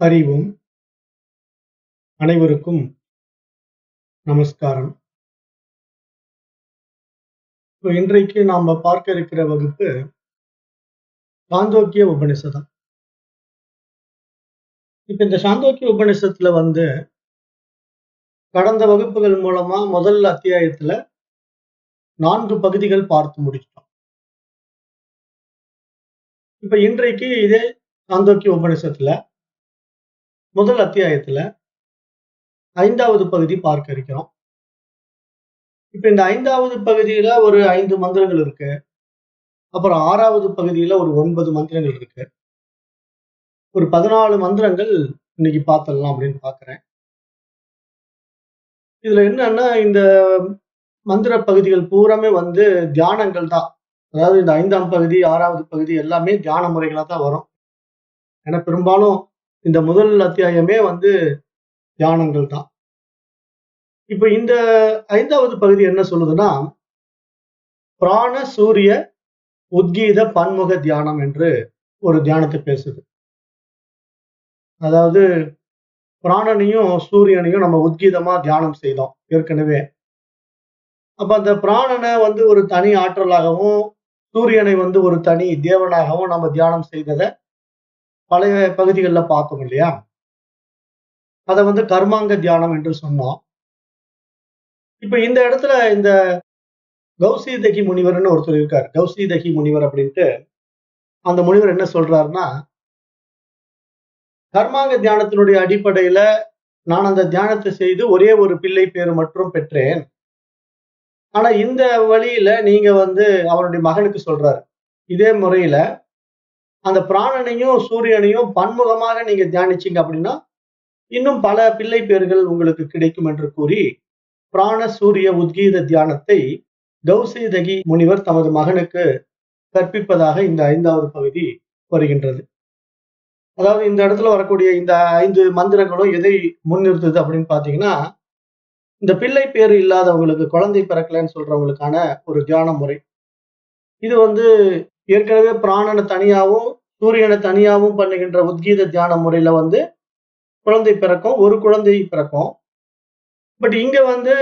அறிவோம். அனைவருக்கும் நமஸ்காரம். இன்றைக்கு நாம பார்க்க இருக்கிற வகுப்பு சாந்தோக்கிய உபநிஷதம். இந்த சாந்தோக்கிய உபநிஷத்துல கடந்த வகுப்புகள் மூலமா முதல் அத்தியாயத்துல 4 பகுதிகள் பார்த்து முடிச்சிட்டோம். இன்றைக்கு இதே சாந்தோக்கிய உபநிஷத்துல முதல் அத்தியாயத்துல 5வது பகுதி பார்க்க இருக்கிறோம். இந்த 5வது பகுதியில ஒரு 5 மந்திரங்கள் இருக்கு. அப்புறம் 6வது பகுதியில ஒரு 9 மந்திரங்கள் இருக்கு. ஒரு 14 மந்திரங்கள் இன்னைக்கு பார்த்துடலாம் அப்படின்னு பாக்குறேன். இதுல என்னன்னா, இந்த மந்திர பகுதிகள் பூராமே தியானங்கள் தான். அதாவது இந்த 5ஆம் பகுதி 6வது பகுதி எல்லாமே தியான முறைகளா தான் வரும். ஏன்னா பெரும்பாலும் இந்த முதல் அத்தியாயமே தியானங்கள் தான். இந்த 5வது பகுதி என்ன சொல்லுதுன்னா, பிராண சூரிய உத்கீத பன்முக தியானம் என்று ஒரு தியானத்தை பேசுது. அதாவது பிராணனையும் சூரியனையும் நம்ம உத்கீதமா தியானம் செய்தோம் ஏற்கனவே. அப்ப அந்த பிராணனை ஒரு தனி ஆற்றலாகவும், சூரியனை ஒரு தனி தேவனாகவும் நம்ம தியானம் செய்ததை பழைய பகுதிகளில் பார்த்தோம் இல்லையா? அதை கர்மாங்க தியானம் என்று சொன்னோம். இந்த இடத்துல இந்த கௌசிதகி முனிவர்னு ஒருத்தர் இருக்கார். கௌசிதகி முனிவர் அப்படின்ட்டு அந்த முனிவர் என்ன சொல்றாருன்னா, கர்மாங்க தியானத்தினுடைய அடிப்படையில நான் அந்த தியானத்தை செய்து ஒரே ஒரு பிள்ளை பேரு மட்டும் பெற்றேன். ஆனா இந்த வழியில நீங்க அவருடைய மகனுக்கு சொல்றாரு, இதே முறையில அந்த பிராணனையும் சூரியனையும் பன்முகமாக நீங்க தியானிச்சீங்க அப்படின்னா இன்னும் பல பிள்ளை பேர்கள் உங்களுக்கு கிடைக்கும் என்று கூறி பிராண சூரிய உத்கீத தியானத்தை கௌசிதகி முனிவர் தமது மகனுக்கு கற்பிப்பதாக இந்த 5வது பகுதி வருகின்றது. அதாவது இந்த இடத்துல வரக்கூடிய இந்த 5 மந்திரங்களும் எதை முன்னிறுத்துது அப்படின்னு பாத்தீங்கன்னா, இந்த பிள்ளை பேரு இல்லாதவங்களுக்கு, குழந்தை பிறக்கலன்னு சொல்றவங்களுக்கான ஒரு தியான முறை. இது ஏற்கனவே பிராணனை தனியாவும் சூரியனை தனியாவும் பண்ணுகின்ற உத்கீத தியான முறையில குழந்தை பிறக்கும், ஒரு குழந்தை பிறக்கும். பட் இங்க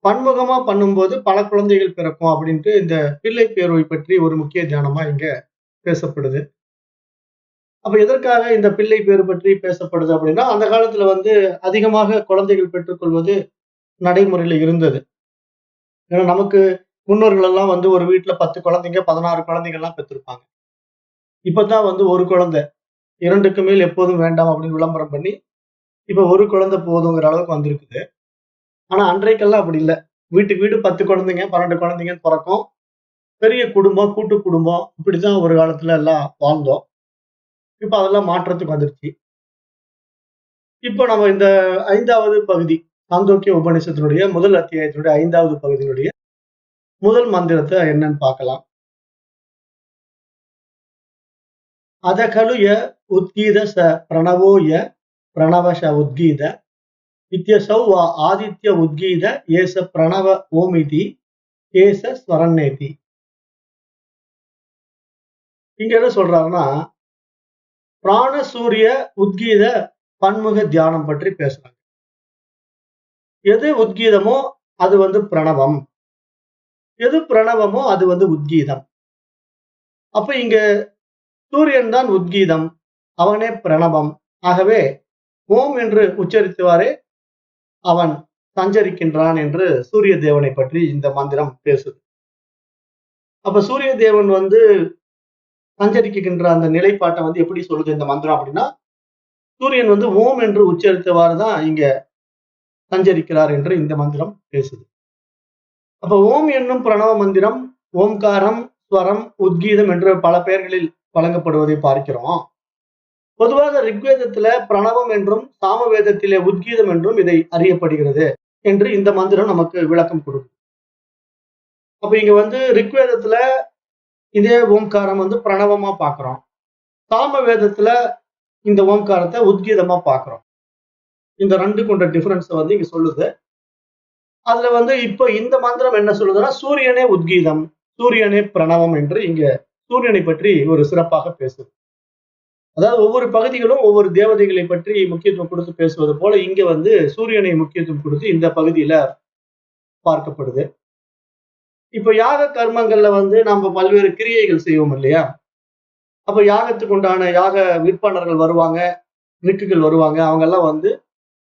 பன்முகமா பண்ணும்போது பல குழந்தைகள் பிறக்கும் அப்படின்ட்டு இந்த பிள்ளை பேருவை பற்றி ஒரு முக்கிய தியானமா இங்க பேசப்படுது. அப்ப எதற்காக இந்த பிள்ளை பேரு பற்றி பேசப்படுது அப்படின்னா, அந்த காலத்துல அதிகமாக குழந்தைகள் பெற்றுக்கொள்வது நடைமுறையில இருந்தது. ஏன்னா நமக்கு முன்னோர்கள் எல்லாம் ஒரு வீட்டுல 10 குழந்தைங்க 16 குழந்தைகள் எல்லாம் பெற்றிருப்பாங்க. இப்பதான் ஒரு குழந்தை, 2க்கு மேல் எப்போதும் வேண்டாம் அப்படின்னு விளம்பரம் பண்ணி இப்ப ஒரு குழந்தை போதுங்கிற அளவுக்கு வந்திருக்குது. ஆனா அன்றைக்கெல்லாம் அப்படி இல்லை. வீட்டுக்கு வீடு 10 குழந்தைங்க 12 குழந்தைங்கன்னு பிறக்கும். பெரிய குடும்பம், கூட்டு குடும்பம், இப்படிதான் ஒரு காலத்துல எல்லாம் வாழ்ந்தோம். இப்ப அதெல்லாம் மாற்றத்துக்கு வந்துருச்சு. இப்போ நம்ம இந்த 5வது பகுதி சாந்தோக்கிய உபநிஷத்தினுடைய முதல் அத்தியாயத்தினுடைய 5வது பகுதியினுடைய முதல் மந்திரத்தை என்னன்னு பார்க்கலாம். அதகலுய உத்கீத ச பிரணவோய பிரணவச உத்கீத இத்யசௌ வா ஆதித்ய உத்கீத ஏச பிரணவ ஓமிதி ஏச ஸ்வரநேதி. இங்க என்ன சொல்றாருன்னா, பிராண சூரிய உத்கீத பன்முக தியானம் பற்றி பேசுறாங்க. எது உத்கீதமோ அது பிரணவம், எது பிரணவமோ அது உத்கீதம். அப்ப இங்க சூரியன் தான் உத்கீதம், அவனே பிரணவம். ஆகவே ஓம் என்று உச்சரித்தவாறே அவன் சஞ்சரிக்கின்றான் என்று சூரிய தேவனை பற்றி இந்த மந்திரம் பேசுது. அப்ப சூரிய தேவன் சஞ்சரிக்கின்ற அந்த நிலைப்பாட்டை எப்படி சொல்லுது இந்த மந்திரம் அப்படின்னா, சூரியன் ஓம் என்று உச்சரித்தவாறு தான் இங்க சஞ்சரிக்கிறார் என்று இந்த மந்திரம் பேசுது. அப்ப ஓம் என்னும் பிரணவ மந்திரம் ஓம்காரம், ஸ்வரம், உத்கீதம் என்று பல பெயர்களில் வழங்கப்படுவதை பார்க்கிறோம். பொதுவாக ரிக்வேதத்துல பிரணவம் என்றும் சாமவேதத்திலே உத்கீதம் என்றும் இதை அறியப்படுகிறது என்று இந்த மந்திரம் நமக்கு விளக்கம் கொடுக்கும். அப்ப இங்க ரிக்வேதத்துல இதே ஓம்காரம் பிரணவமா பார்க்கிறோம். சாமவேதத்துல இந்த ஓம்காரத்தை உத்கீதமா பார்க்கிறோம். இந்த 2 கொண்ட டிஃபரன்ஸ் இங்க சொல்லுது. அதுல இப்போ இந்த மந்திரம் என்ன சொல்லுதுன்னா, சூரியனே உத்கீதம், சூரியனே பிரணவம் என்று இங்க சூரியனை பற்றி ஒரு சிறப்பாக பேசுது. அதாவது ஒவ்வொரு பகுதிகளும் ஒவ்வொரு தேவதைகளை பற்றி முக்கியத்துவம் கொடுத்து பேசுவது போல இங்க வந்து சூரியனை முக்கியத்துவம் கொடுத்து இந்த பகுதியில பார்க்கப்படுது. இப்ப யாக கர்மங்கள்ல வந்து நம்ம பல்வேறு கிரியைகள் செய்வோம் இல்லையா? அப்ப யாகத்துக்கு உண்டான யாக விற்பனர்கள் வருவாங்க, ரிக்குகள் வருவாங்க. அவங்க எல்லாம் வந்து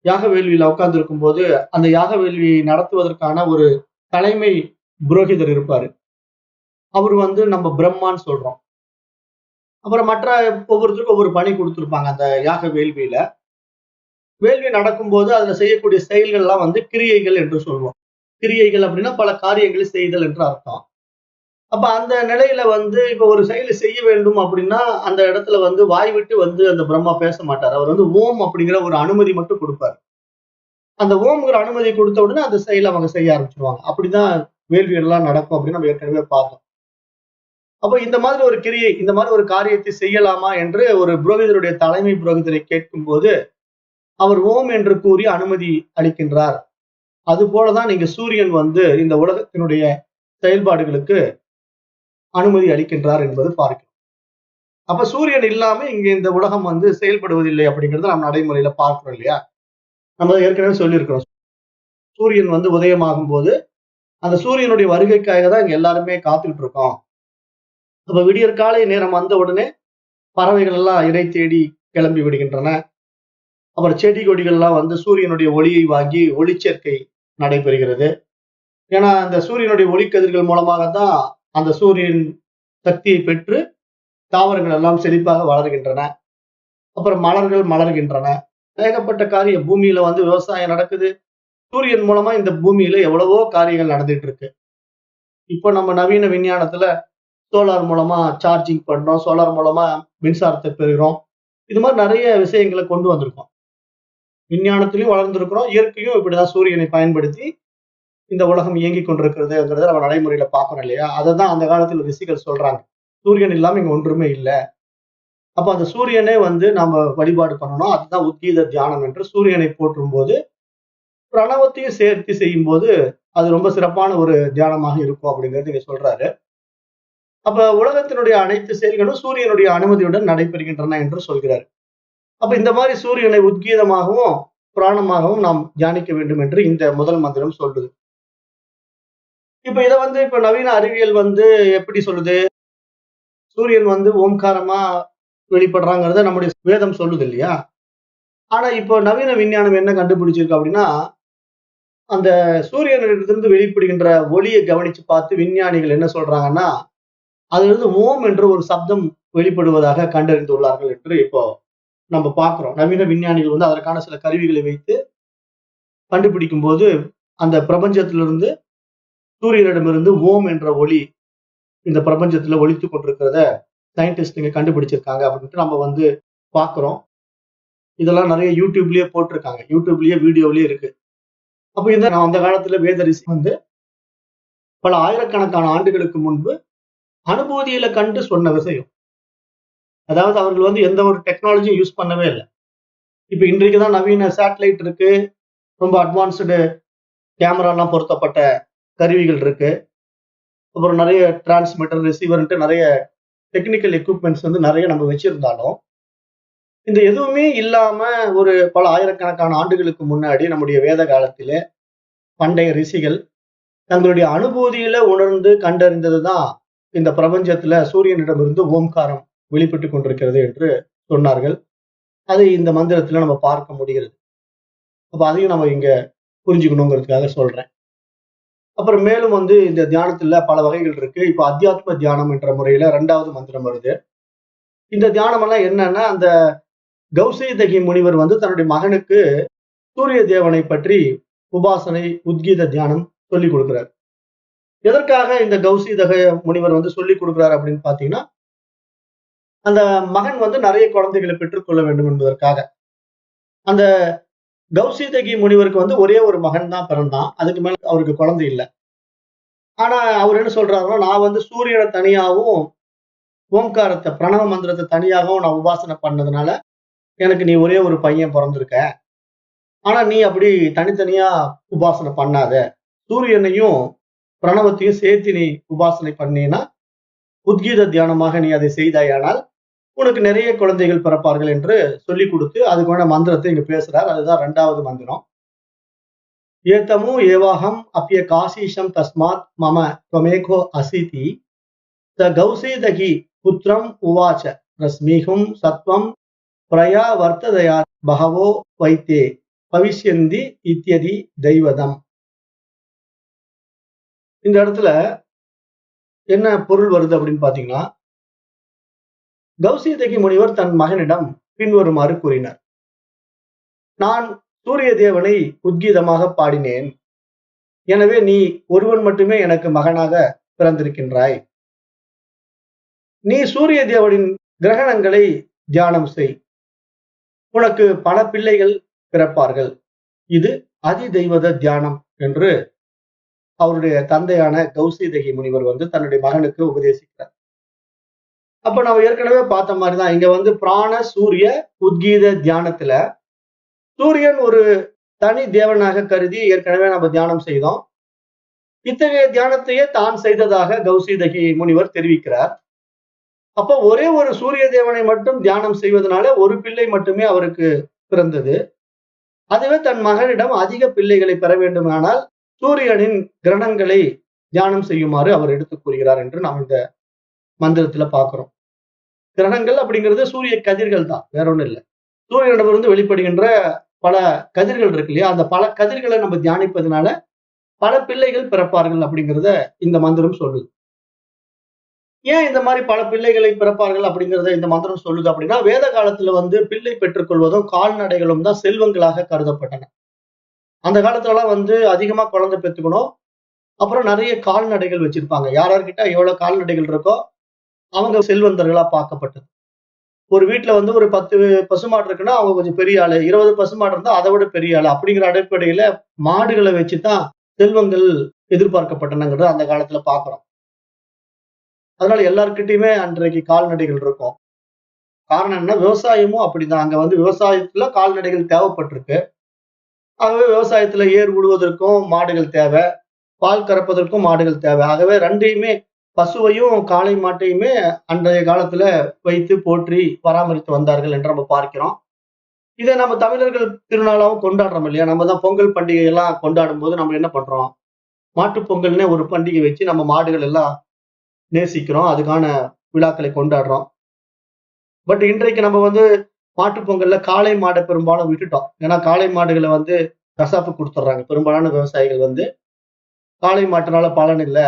யாக வேள்வியில உட்கார்ந்து இருக்கும் போது அந்த யாக வேள்வியை நடத்துவதற்கான ஒரு தலைமை புரோகிதர் இருப்பாரு. அவர் வந்து நம்ம பிரம்மான்னு சொல்றோம். அப்புறம் மற்ற ஒவ்வொருத்தருக்கும் ஒவ்வொரு பணி கொடுத்திருப்பாங்க அந்த யாக வேள்வியில. வேள்வி நடக்கும்போது அதுல செய்யக்கூடிய செயல்கள் எல்லாம் வந்து கிரியைகள் என்று சொல்லுவோம். கிரியைகள் அப்படின்னா பல காரியங்களை செய்தல் என்று அர்த்தம். அப்ப அந்த நிலையில வந்து இப்ப ஒரு செயலை செய்ய வேண்டும் அப்படின்னா அந்த இடத்துல வந்து வாய் விட்டு வந்து அந்த பிரம்மா பேச மாட்டார். அவர் வந்து ஓம் அப்படிங்கிற ஒரு அனுமதி மட்டும் கொடுப்பார். அந்த ஓம்ங்கிற அனுமதி கொடுத்த உடனே அந்த செயலை அவங்க செய்ய ஆரம்பிச்சிருவாங்க. அப்படிதான் வேள்விகள் எல்லாம் நடக்கும் அப்படின்னு நம்ம ஏற்கனவே பார்த்தோம். அப்ப இந்த மாதிரி ஒரு கிரியை, இந்த மாதிரி ஒரு காரியத்தை செய்யலாமா என்று ஒரு புரோகிதருடைய தலைமை புரோகிதரை கேட்கும் போது அவர் ஓம் என்று கூறி அனுமதி அளிக்கின்றார். அது போலதான் நீங்க சூரியன் வந்து இந்த உலகத்தினுடைய செயல்பாடுகளுக்கு அனுமதி அளிக்கின்றார் என்பது பார்க்கிறோம். அப்ப சூரியன் இல்லாம இங்க இந்த உலகம் வந்து செயல்படுவதில்லை அப்படிங்கறத நம்ம நடைமுறையில பார்க்கிறோம் இல்லையா? நம்ம ஏற்கனவே சொல்லியிருக்கிறோம். சூரியன் வந்து உதயமாகும் போது அந்த சூரியனுடைய வருகைக்காக தான் இங்க எல்லாருமே காத்துக்கிட்டு இருக்கோம். அப்ப விடியற் காலை நேரம் வந்த உடனே பறவைகள் எல்லாம் இரை தேடி கிளம்பி விடுகின்றன. அப்புறம் செடி கொடிகள் எல்லாம் வந்து சூரியனுடைய ஒளியை வாங்கி ஒளிச்சேர்க்கை நடைபெறுகிறது. ஏன்னா அந்த சூரியனுடைய ஒளிக்கதிர்கள் மூலமாகத்தான் அந்த சூரியன் சக்தியை பெற்று தாவரங்கள் எல்லாம் செழிப்பாக வளர்கின்றன. அப்புறம் மலர்கள் மலர்கின்றன. ஏகப்பட்ட காரியம் பூமியில வந்து விவசாயம் நடக்குது. சூரியன் மூலமா இந்த பூமியில எவ்வளவோ காரியங்கள் நடந்துட்டு இருக்கு. இப்போ நம்ம நவீன விஞ்ஞானத்துல சோலார் மூலமா சார்ஜிங் பண்றோம், சோலார் மூலமா மின்சாரத்தை பெறுகிறோம். இது மாதிரி நிறைய விஷயங்களை கொண்டு வந்திருக்கோம். விஞ்ஞானத்திலையும் வளர்ந்திருக்கிறோம், இயற்கையும் இப்படிதான் சூரியனை பயன்படுத்தி இந்த உலகம் இயங்கிக் கொண்டிருக்கிறதுங்கிறத நம்ம நடைமுறையில பார்க்கணும் இல்லையா? அததான் அந்த காலத்துல ரிஷிகள் சொல்றாங்க. சூரியன் இல்லாம இங்க ஒன்றுமே இல்லை. அப்ப அந்த சூரியனே வந்து நாம வழிபாடு பண்ணணும். அதுதான் உத்கீத தியானம் என்று சூரியனை போற்றும் போது பிரணவத்தையும் சேர்த்து செய்யும் போது அது ரொம்ப சிறப்பான ஒரு தியானமாக இருக்கும் அப்படிங்கிறது இங்க சொல்றாரு. அப்ப உலகத்தினுடைய அனைத்து செயல்களும் சூரியனுடைய அனுமதியுடன் நடைபெறுகின்றன என்று சொல்கிறார். அப்ப இந்த மாதிரி சூரியனை உத்கீதமாகவும் புராணமாகவும் நாம் தியானிக்க வேண்டும் என்று இந்த முதல் மந்திரம் சொல்லுது. இப்ப இதை வந்து இப்ப நவீன அறிவியல் வந்து எப்படி சொல்லுது? சூரியன் வந்து ஓம்காரமா வெளிப்படுறாங்கிறத நம்முடைய வேதம் சொல்லுது இல்லையா? ஆனா இப்போ நவீன விஞ்ஞானம் என்ன கண்டுபிடிச்சிருக்கு அப்படின்னா, அந்த சூரியனிடத்திலிருந்து வெளிப்படுகின்ற ஒளியை கவனிச்சு பார்த்து விஞ்ஞானிகள் என்ன சொல்றாங்கன்னா, அதிலிருந்து ஓம் என்ற ஒரு சப்தம் வெளிப்படுவதாக கண்டறிந்துள்ளார்கள் என்று இப்போ நம்ம பார்க்கிறோம். நவீன விஞ்ஞானிகள் வந்து அதற்கான சில கருவிகளை வைத்து கண்டுபிடிக்கும் போது அந்த பிரபஞ்சத்திலிருந்து சூரியனிடமிருந்து ஓம் என்ற ஒளி இந்த பிரபஞ்சத்துல ஒலித்துக் கொண்டிருக்கிறத சயின்டிஸ்டுங்க கண்டுபிடிச்சிருக்காங்க அப்படின்ட்டு நம்ம வந்து பார்க்கிறோம். இதெல்லாம் நிறைய யூடியூப்லயே போட்டிருக்காங்க. யூடியூப்லயே வீடியோலயே இருக்கு. அப்ப இந்த அந்த காலத்துல வேத ரிஷி வந்து பல ஆயிரக்கணக்கான ஆண்டுகளுக்கு முன்பு அனுபூதியில கண்டு சொன்ன விஷயம். அதாவது அவர்கள் வந்து எந்த ஒரு டெக்னாலஜியும் யூஸ் பண்ணவே இல்லை. இப்ப இன்றைக்குதான் நவீன சேட்டலைட் இருக்கு, ரொம்ப அட்வான்ஸ்டு கேமரா எல்லாம் பொருத்தப்பட்ட கருவிகள் இருக்கு. அப்புறம் நிறைய டிரான்ஸ்மிட்டர், ரிசீவர்ன்ட்டு நிறைய டெக்னிக்கல் எக்யூப்மெண்ட்ஸ் வந்து நிறைய நம்ம வச்சிருந்தாலும், இந்த எதுவுமே இல்லாம ஒரு பல ஆயிரக்கணக்கான ஆண்டுகளுக்கு முன்னாடி நம்முடைய வேத காலத்திலே பண்டைய ரிஷிகள் தங்களுடைய அனுபூதியில உணர்ந்து கண்டறிந்ததுதான் இந்த பிரபஞ்சத்துல சூரியனிடமிருந்து ஓம்காரம் வெளிப்பட்டு கொண்டிருக்கிறது என்று சொன்னார்கள். அதை இந்த மந்திரத்துல நம்ம பார்க்க முடிகிறது. அப்ப அதையும் நம்ம இங்க புரிஞ்சுக்கணுங்கிறதுக்காக சொல்றேன். அப்புறம் மேலும் வந்து இந்த தியானத்துல பல வகைகள் இருக்கு. இப்ப அத்தியாத்ம தியானம் என்ற முறையில 2வது மந்திரம் வருது. இந்த தியானம் எல்லாம் என்னன்னா, அந்த கௌசிதகி முனிவர் வந்து தன்னுடைய மகனுக்கு சூரிய தேவனை பற்றி உபாசனை உத்கீத தியானம் சொல்லிக் கொடுக்கிறார். எதற்காக இந்த கௌசிதக முனிவர் வந்து சொல்லிக் கொடுக்கிறார் அப்படின்னு பாத்தீங்கன்னா, அந்த மகன் வந்து நிறைய குழந்தைகளை பெற்றுக்கொள்ள வேண்டும் என்பதற்காக. அந்த கௌசிதகி முனிவருக்கு வந்து ஒரே ஒரு மகன் தான் பிறந்தான். அதுக்கு மேல அவருக்கு குழந்தை இல்லை. ஆனா அவர் என்ன சொல்றாருன்னா, நான் வந்து சூரியனை தனியாகவும் ஓம்காரத்தை பிரணவ மந்திரத்தை தனியாகவும் நான் உபாசனை பண்ணதுனால எனக்கு நீ ஒரே ஒரு பையன் பிறந்திருக்க. ஆனா நீ அப்படி தனித்தனியா உபாசனை பண்ணாத. சூரியனையும் பிரணவத்தையும் சேர்த்து நீ உபாசனை பண்ணீன்னா உத்கீத தியானமாக நீ அதை செய்தாயானால் உனக்கு நிறைய குழந்தைகள் பிறப்பார்கள் என்று சொல்லி கொடுத்து அதுக்கான மந்திரத்தை இங்க பேசுறார். அதுதான் 2வது மந்திரம். ஏதமு ஏவாகம் அப்ய காசீஷம் தஸ்மாத் மம துவமேகோ அசிதி த கௌசீதகி புத்திரம் உவாச்ச ரஸ்மீகும் சத்வம் பிரயா வர்த்ததயா பகவோ வைத்தே பவிஷ்யந்தி இத்தியதி தெய்வதம். இந்த இடத்துல என்ன பொருள் வருது அப்படின்னு பாத்தீங்கன்னா, கௌசிதகி முனிவர் தன் மகனிடம் பின்வருமாறு கூறினார். நான் சூரிய தேவனை உத்கீதமாக பாடினேன். எனவே நீ ஒருவன் மட்டுமே எனக்கு மகனாக பிறந்திருக்கின்றாய். நீ சூரிய தேவனின் கிரகணங்களை தியானம் செய். உனக்கு பல பிள்ளைகள் பிறப்பார்கள். இது அதி தெய்வத தியானம் என்று அவருடைய தந்தையான கௌசிதகி முனிவர் தன்னுடைய மகனுக்கு உபதேசிக்கிறார். அப்ப நம்ம ஏற்கனவே பார்த்த மாதிரிதான் இங்க பிராண சூரிய உத்கீத தியானத்துல சூரியன் ஒரு தனி தேவனாக கருதி ஏற்கனவே நம்ம தியானம் செய்தோம். இத்தகைய தியானத்தையே தான் செய்ததாக கௌசிதகி முனிவர் தெரிவிக்கிறார். அப்போ ஒரே ஒரு சூரிய தேவனை மட்டும் தியானம் செய்வதனால ஒரு பிள்ளை மட்டுமே அவருக்கு பிறந்தது. அதுவே தன் மகனிடம் அதிக பிள்ளைகளை பெற வேண்டுமானால் சூரியனின் கிரணங்களை தியானம் செய்யுமாறு அவர் எடுத்துக் கூறுகிறார் என்று நாம் இந்த மந்திரத்துல பார்க்கிறோம். கிரணங்கள் அப்படிங்கிறது சூரிய கதிர்கள் தான், வேற ஒண்ணும் இல்லை. சூரியனிடமிருந்து வெளிப்படுகின்ற பல கதிர்கள் இருக்கு இல்லையா, அந்த பல கதிர்களை நம்ம தியானிப்பதனால பல பிள்ளைகள் பிறப்பார்கள் அப்படிங்கிறத இந்த மந்திரம் சொல்லுது. ஏன் இந்த மாதிரி பல பிள்ளைகளை பிறப்பார்கள் அப்படிங்கிறத இந்த மந்திரம் சொல்லுது அப்படின்னா, வேத காலத்துல பிள்ளை பெற்றுக் கொள்வதும் கால்நடைகளும் தான் செல்வங்களாக கருதப்பட்டன. அந்த காலத்துல எல்லாம் அதிகமா குழந்தை பெற்றுக்கணும். அப்புறம் நிறைய கால்நடைகள் வச்சிருப்பாங்க. யார்கிட்ட எவ்வளவு கால்நடைகள் இருக்கோ அவங்க செல்வந்தர்களா பார்க்கப்பட்டது. ஒரு வீட்டுல ஒரு 10 பசுமாடு இருக்குன்னா அவங்க கொஞ்சம் பெரிய ஆளு, 20 பசுமாடு இருந்தா அதை விட பெரிய ஆளு அப்படிங்கிற அடிப்படையில மாடுகளை வச்சுதான் செல்வங்கள் எதிர்பார்க்கப்பட்டனங்கிறத அந்த காலத்துல பாக்குறோம். அதனால எல்லார்கிட்டயுமே அன்றைக்கு கால்நடைகள் இருக்கும். காரணம் என்ன, விவசாயமும் அப்படிதான். அங்க விவசாயத்துல கால்நடைகள் தேவைப்பட்டிருக்கு. ஆகவே விவசாயத்துல ஏர் உழுவதற்கும் மாடுகள் தேவை, பால் கறப்பதற்கும் மாடுகள் தேவை. ஆகவே ரெண்டையுமே, பசுவையும் காளை மாட்டையுமே அன்றைய காலத்துல வைத்து போற்றி பராமரித்து வந்தார்கள் என்று நம்ம பார்க்கிறோம். இதை நம்ம தமிழர்கள் திருநாளாவும் கொண்டாடுறோம் இல்லையா. நம்ம தான் பொங்கல் பண்டிகை எல்லாம் கொண்டாடும் போது நம்ம என்ன பண்றோம், மாட்டு பொங்கல்னே ஒரு பண்டிகை வச்சு நம்ம மாடுகள் எல்லாம் நேசிக்கிறோம், அதுக்கான விழாக்களை கொண்டாடுறோம். பட் இன்றைக்கு நம்ம மாட்டு பொங்கல்ல காளை மாடை பெரும்பாலும் விட்டுட்டோம். ஏன்னா காளை மாடுகளை கசாப்பு கொடுத்துட்றாங்க. பெரும்பாலான விவசாயிகள் காளை மாட்டுனால பலன் இல்லை,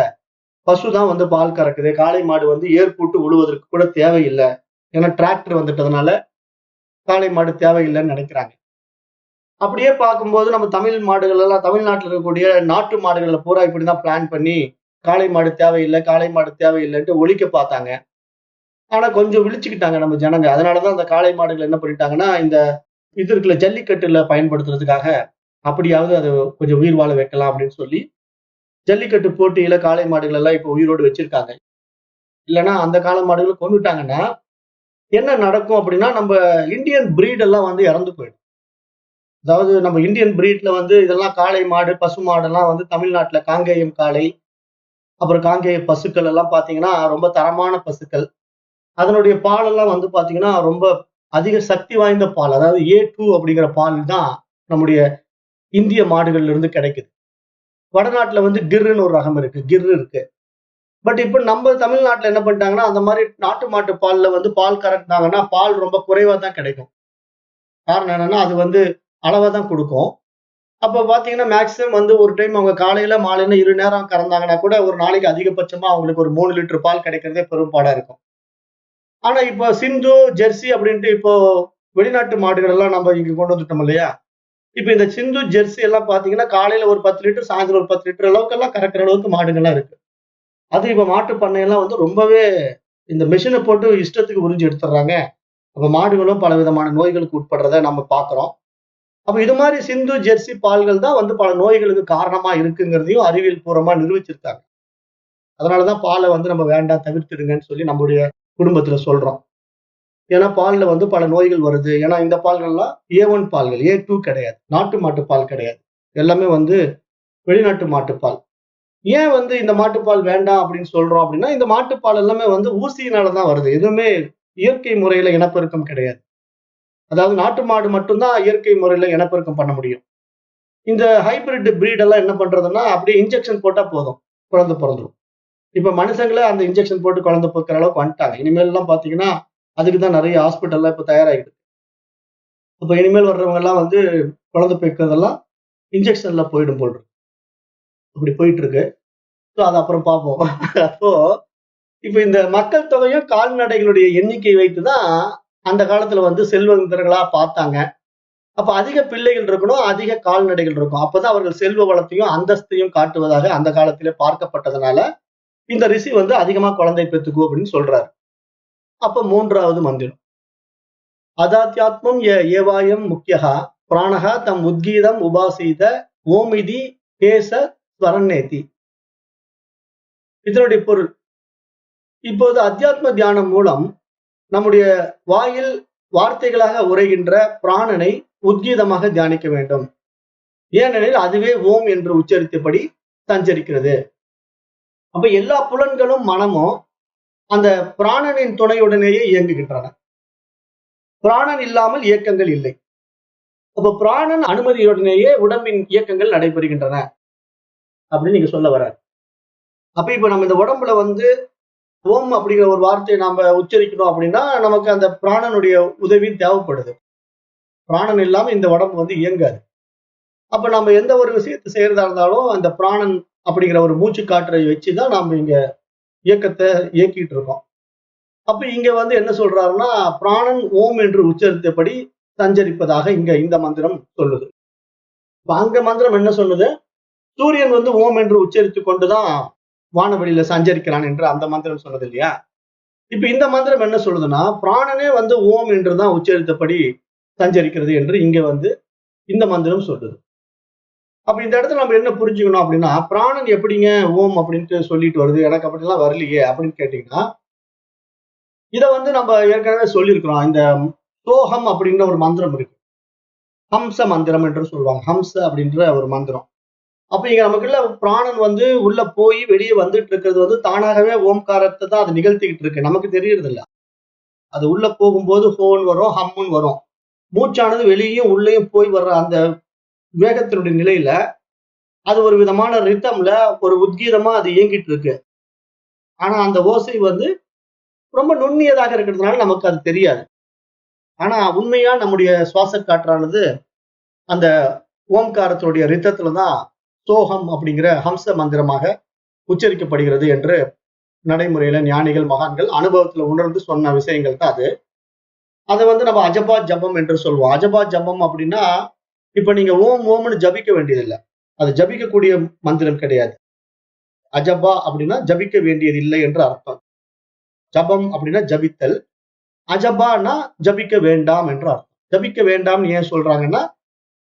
பசுதான் பால் கறக்குது, காளை மாடு ஏர் போட்டு உழுவதற்கு கூட தேவையில்லை, ஏன்னா டிராக்டர் வந்துட்டதுனால காளை மாடு தேவையில்லைன்னு நினைக்கிறாங்க. அப்படியே பார்க்கும்போது நம்ம தமிழ் மாடுகள் எல்லாம், தமிழ்நாட்டில் இருக்கக்கூடிய நாட்டு மாடுகளை பூரா இப்படிதான் பிளான் பண்ணி காளை மாடு தேவையில்லை, காளை மாடு தேவையில்லைன்ட்டு ஒழிக்க பார்த்தாங்க. ஆனா கொஞ்சம் விழிச்சுக்கிட்டாங்க நம்ம ஜனங்க. அதனாலதான் அந்த காளை மாடுகள் என்ன பண்ணிட்டாங்கன்னா, இந்த இது இருக்குல்ல ஜல்லிக்கட்டுல பயன்படுத்துறதுக்காக அப்படியாவது அதை கொஞ்சம் உயிர் வாழ வைக்கலாம் அப்படின்னு சொல்லி ஜல்லிக்கட்டு போட்டியில காளை மாடுகள் எல்லாம் இப்ப உயிரோடு வச்சிருக்காங்க. இல்லைன்னா அந்த காளை மாடுகளை கொண்டுட்டாங்கன்னா என்ன நடக்கும் அப்படின்னா, நம்ம இந்தியன் பிரீட் எல்லாம் இறந்து போயிடும். அதாவது நம்ம இந்தியன் பிரீட்ல இதெல்லாம் காளை மாடு பசு மாடெல்லாம் தமிழ்நாட்டுல காங்கேயம் காளை, அப்புறம் காங்கேய பசுக்கள் எல்லாம் பாத்தீங்கன்னா ரொம்ப தரமான பசுக்கள். அதனுடைய பால் எல்லாம் பாத்தீங்கன்னா ரொம்ப அதிக சக்தி வாய்ந்த பால். அதாவது A2 அப்படிங்கிற பால் தான் நம்முடைய இந்திய மாடுகள்ல இருந்து கிடைக்குது. வடநாட்டுல கிர்ன்னு ஒரு ரகம் இருக்கு, கிர் இருக்கு. பட் இப்ப நம்ம தமிழ்நாட்டுல என்ன பண்ணிட்டாங்கன்னா, அந்த மாதிரி நாட்டு மாட்டு பால்ல பால் கறக்குனாங்கன்னா பால் ரொம்ப குறைவா தான் கிடைக்கும். காரணம் என்னன்னா, அது அளவா தான் கொடுக்கும். அப்ப பாத்தீங்கன்னா மேக்சிமம் ஒரு டைம் அவங்க காலையில மாலையில 2 நேரம் கறந்தாங்கன்னா கூட ஒரு நாளைக்கு அதிகபட்சமா அவங்களுக்கு ஒரு 3 லிட்டர் பால் கிடைக்கிறதே பெரும்பாடா இருக்கும். ஆனா இப்போ சிந்து ஜெர்சி அப்படின்ட்டு இப்போ வெளிநாட்டு மாடுகள் எல்லாம் நம்ம இங்க கொண்டு வந்துட்டோம் இல்லையா. இப்ப இந்த சிந்து ஜெர்சி எல்லாம் பாத்தீங்கன்னா காலையில ஒரு 10 லிட்டர், சாயந்தரம் ஒரு 10 லிட்டர் அளவுக்கு எல்லாம் கறக்கிற அளவுக்கு மாடுகள்லாம் இருக்கு. அது இப்ப மாட்டு பண்ணையெல்லாம் ரொம்பவே இந்த மெஷினை போட்டு இஷ்டத்துக்கு உறிஞ்சி எடுத்துடுறாங்க. அப்ப மாடுகளும் பல விதமான நோய்களுக்கு உட்படுறத நம்ம பாக்குறோம். அப்ப இது மாதிரி சிந்து ஜெர்சி பால்கள் தான் பல நோய்களுக்கு காரணமா இருக்குங்கிறதையும் அறிவியல் பூர்வமா நிரூபிச்சிருக்காங்க. அதனாலதான் பாலை நம்ம வேண்டாம் தவிர்த்துடுங்கன்னு சொல்லி நம்முடைய குடும்பத்துல சொல்றோம். ஏன்னா பால்ல பல நோய்கள் வருது. ஏன்னா இந்த பால்கள்லாம் A1 பால்கள், A2 கிடையாது, நாட்டு மாட்டு பால் கிடையாது. எல்லாமே வெளிநாட்டு மாட்டுப்பால். ஏன் இந்த மாட்டுப்பால் வேண்டாம் அப்படின்னு சொல்றோம் அப்படின்னா, இந்த மாட்டுப்பால் எல்லாமே ஊசியினாலதான் வருது. எதுவுமே இயற்கை முறையில இனப்பெருக்கம் கிடையாது. அதாவது நாட்டு மாடு மட்டும்தான் இயற்கை முறையில இனப்பெருக்கம் பண்ண முடியும். இந்த ஹைபிரிட் பிரீட் எல்லாம் என்ன பண்றதுன்னா அப்படியே இன்ஜெக்ஷன் போட்டா போதும், குழந்தை பிறந்துரும். இப்ப மனுஷங்களே அந்த இன்ஜெக்ஷன் போட்டு குழந்தை பிறக்கிற அளவுக்கு வந்துட்டாங்க. இனிமேல் எல்லாம் பாத்தீங்கன்னா அதுக்குதான் நிறைய ஹாஸ்பிட்டல்லாம் இப்ப தயாராகிடுது. அப்ப இனிமேல் வர்றவங்க எல்லாம் வந்து குழந்தை பிறக்கிறதெல்லாம் இன்ஜெக்ஷன்ல போயிடும் போல் இருக்கு. அப்படி போயிட்டு இருக்கு. அது அப்புறம் பார்ப்போம். அப்போ இப்ப இந்த மக்கள் தொகையும் கால்நடைகளுடைய எண்ணிக்கை வைத்துதான் அந்த காலத்துல வந்து செல்வந்தர்களா பார்த்தாங்க. அப்ப அதிக பிள்ளைகள் இருக்கணும், அதிக கால்நடைகள் இருக்கும். அப்பதான் அவர்கள் செல்வ வளத்தையும் அந்தஸ்தையும் காட்டுவதாக அந்த காலத்திலே பார்க்கப்பட்டதுனால இந்த ரிஷி வந்து அதிகமா குழந்தை பெத்துக்கோ அப்படின்னு சொல்றாரு. அப்ப 3வது மந்திரம், அதாத்யாத்மம் ஏவாயம் முக்கியஹா பிராணஹா தம் உத்கீதம் உபாசீத ஓமிதி கேச ஸ்வரநேதி. இதனுடைய பொருள், இப்போது அத்தியாத்ம தியானம் மூலம் நம்முடைய வாயில் வார்த்தைகளாக உரைகின்ற பிராணனை உத்கீதமாக தியானிக்க வேண்டும். ஏனெனில் அதுவே ஓம் என்று உச்சரித்தபடி சஞ்சரிக்கிறது. அப்ப எல்லா புலன்களும் மனமும் அந்த பிராணனின் துணையுடனேயே இயங்குகின்றன. பிராணன் இல்லாமல் இயக்கங்கள் இல்லை. அப்ப பிராணன் அனுமதியுடனேயே உடம்பின் இயக்கங்கள் நடைபெறுகின்றன அப்படின்னு நீங்க சொல்ல வர்றாரு. அப்ப இப்ப நம்ம இந்த உடம்புல வந்து ஓம் அப்படிங்கிற ஒரு வார்த்தையை நாம உச்சரிக்கணும் அப்படின்னா நமக்கு அந்த பிராணனுடைய உதவி தேவைப்படுது. பிராணன் இல்லாம இந்த உடம்பு வந்து இயங்காது. அப்ப நம்ம எந்த ஒரு விஷயத்தை செய்யறதா இருந்தாலும் அந்த பிராணன் அப்படிங்கிற ஒரு மூச்சு காற்றை வச்சுதான் நாம இங்க இயக்கத்தை இயக்கிட்டு இருக்கோம். அப்ப இங்க வந்து என்ன சொல்றாருன்னா, பிராணன் ஓம் என்று உச்சரித்தபடி சஞ்சரிப்பதாக இங்க இந்த மந்திரம் சொல்லுது. இப்ப அங்க மந்திரம் என்ன சொல்லுது, சூரியன் வந்து ஓம் என்று உச்சரித்து கொண்டுதான் வானவெளியில சஞ்சரிக்கிறான் என்று அந்த மந்திரம் சொன்னது இல்லையா? இப்ப இந்த மந்திரம் என்ன சொல்லுதுன்னா, பிராணனே வந்து ஓம் என்றுதான் உச்சரித்தபடி சஞ்சரிக்கிறது என்று இங்க வந்து இந்த மந்திரம் சொல்லுது. அப்ப இந்த இடத்துல நம்ம என்ன புரிஞ்சுக்கணும் அப்படின்னா, பிராணன் எப்படிங்க ஓம் அப்படின்ட்டு சொல்லிட்டு வருது, எனக்கு அப்படிலாம் வரலையே அப்படின்னு கேட்டீங்கன்னா, இத வந்து நம்ம ஏற்கனவே சொல்லியிருக்கிறோம். இந்த சோகம் அப்படின்ற ஒரு மந்திரம் இருக்கு. ஹம்ச மந்திரம் என்று சொல்லுவாங்க. ஹம்ச அப்படின்ற ஒரு மந்திரம். அப்ப இங்க நமக்குள்ள பிராணன் வந்து உள்ள போய் வெளியே வந்துட்டு இருக்கிறது வந்து தானாகவே ஓம்காரத்தை தான் அது நிகழ்த்திக்கிட்டு இருக்கு. நமக்கு தெரியறது இல்ல. அது உள்ள போகும்போது ஹோன் வரும், ஹம்முன்னு வரும். மூச்சானது வெளியும் உள்ளேயும் போய் வர்ற அந்த வேகத்தினுடைய நிலையில அது ஒரு விதமான ரித்தம்ல ஒரு உத்கீதமா அது இயங்கிட்டு இருக்கு. ஆனா அந்த ஓசை வந்து ரொம்ப நுண்ணியதாக இருக்கிறதுனால நமக்கு அது தெரியாது. ஆனா உண்மையா நம்முடைய சுவாச காற்றானது அந்த ஓம்காரத்தினுடைய ரித்தத்துலதான் சோகம் அப்படிங்கிற ஹம்ச மந்திரமாக உச்சரிக்கப்படுகிறது என்று நடைமுறையில ஞானிகள் மகான்கள் அனுபவத்துல உணர்ந்து சொன்ன விஷயங்கள் தான் அது. அதை வந்து நம்ம அஜபா ஜபம் என்று சொல்லுவோம். அஜபா ஜபம் அப்படின்னா இப்ப நீங்க ஓம் ஓம்னு ஜபிக்க வேண்டியதில்லை. அது ஜபிக்கக்கூடிய மந்திரம் கிடையாது. அஜபா அப்படின்னா ஜபிக்க வேண்டியது இல்லை என்று அர்த்தம். ஜபம் அப்படின்னா ஜபித்தல், அஜபான்னா ஜபிக்க வேண்டாம் என்று அர்த்தம். ஜபிக்க வேண்டாம்னு ஏன் சொல்றாங்கன்னா,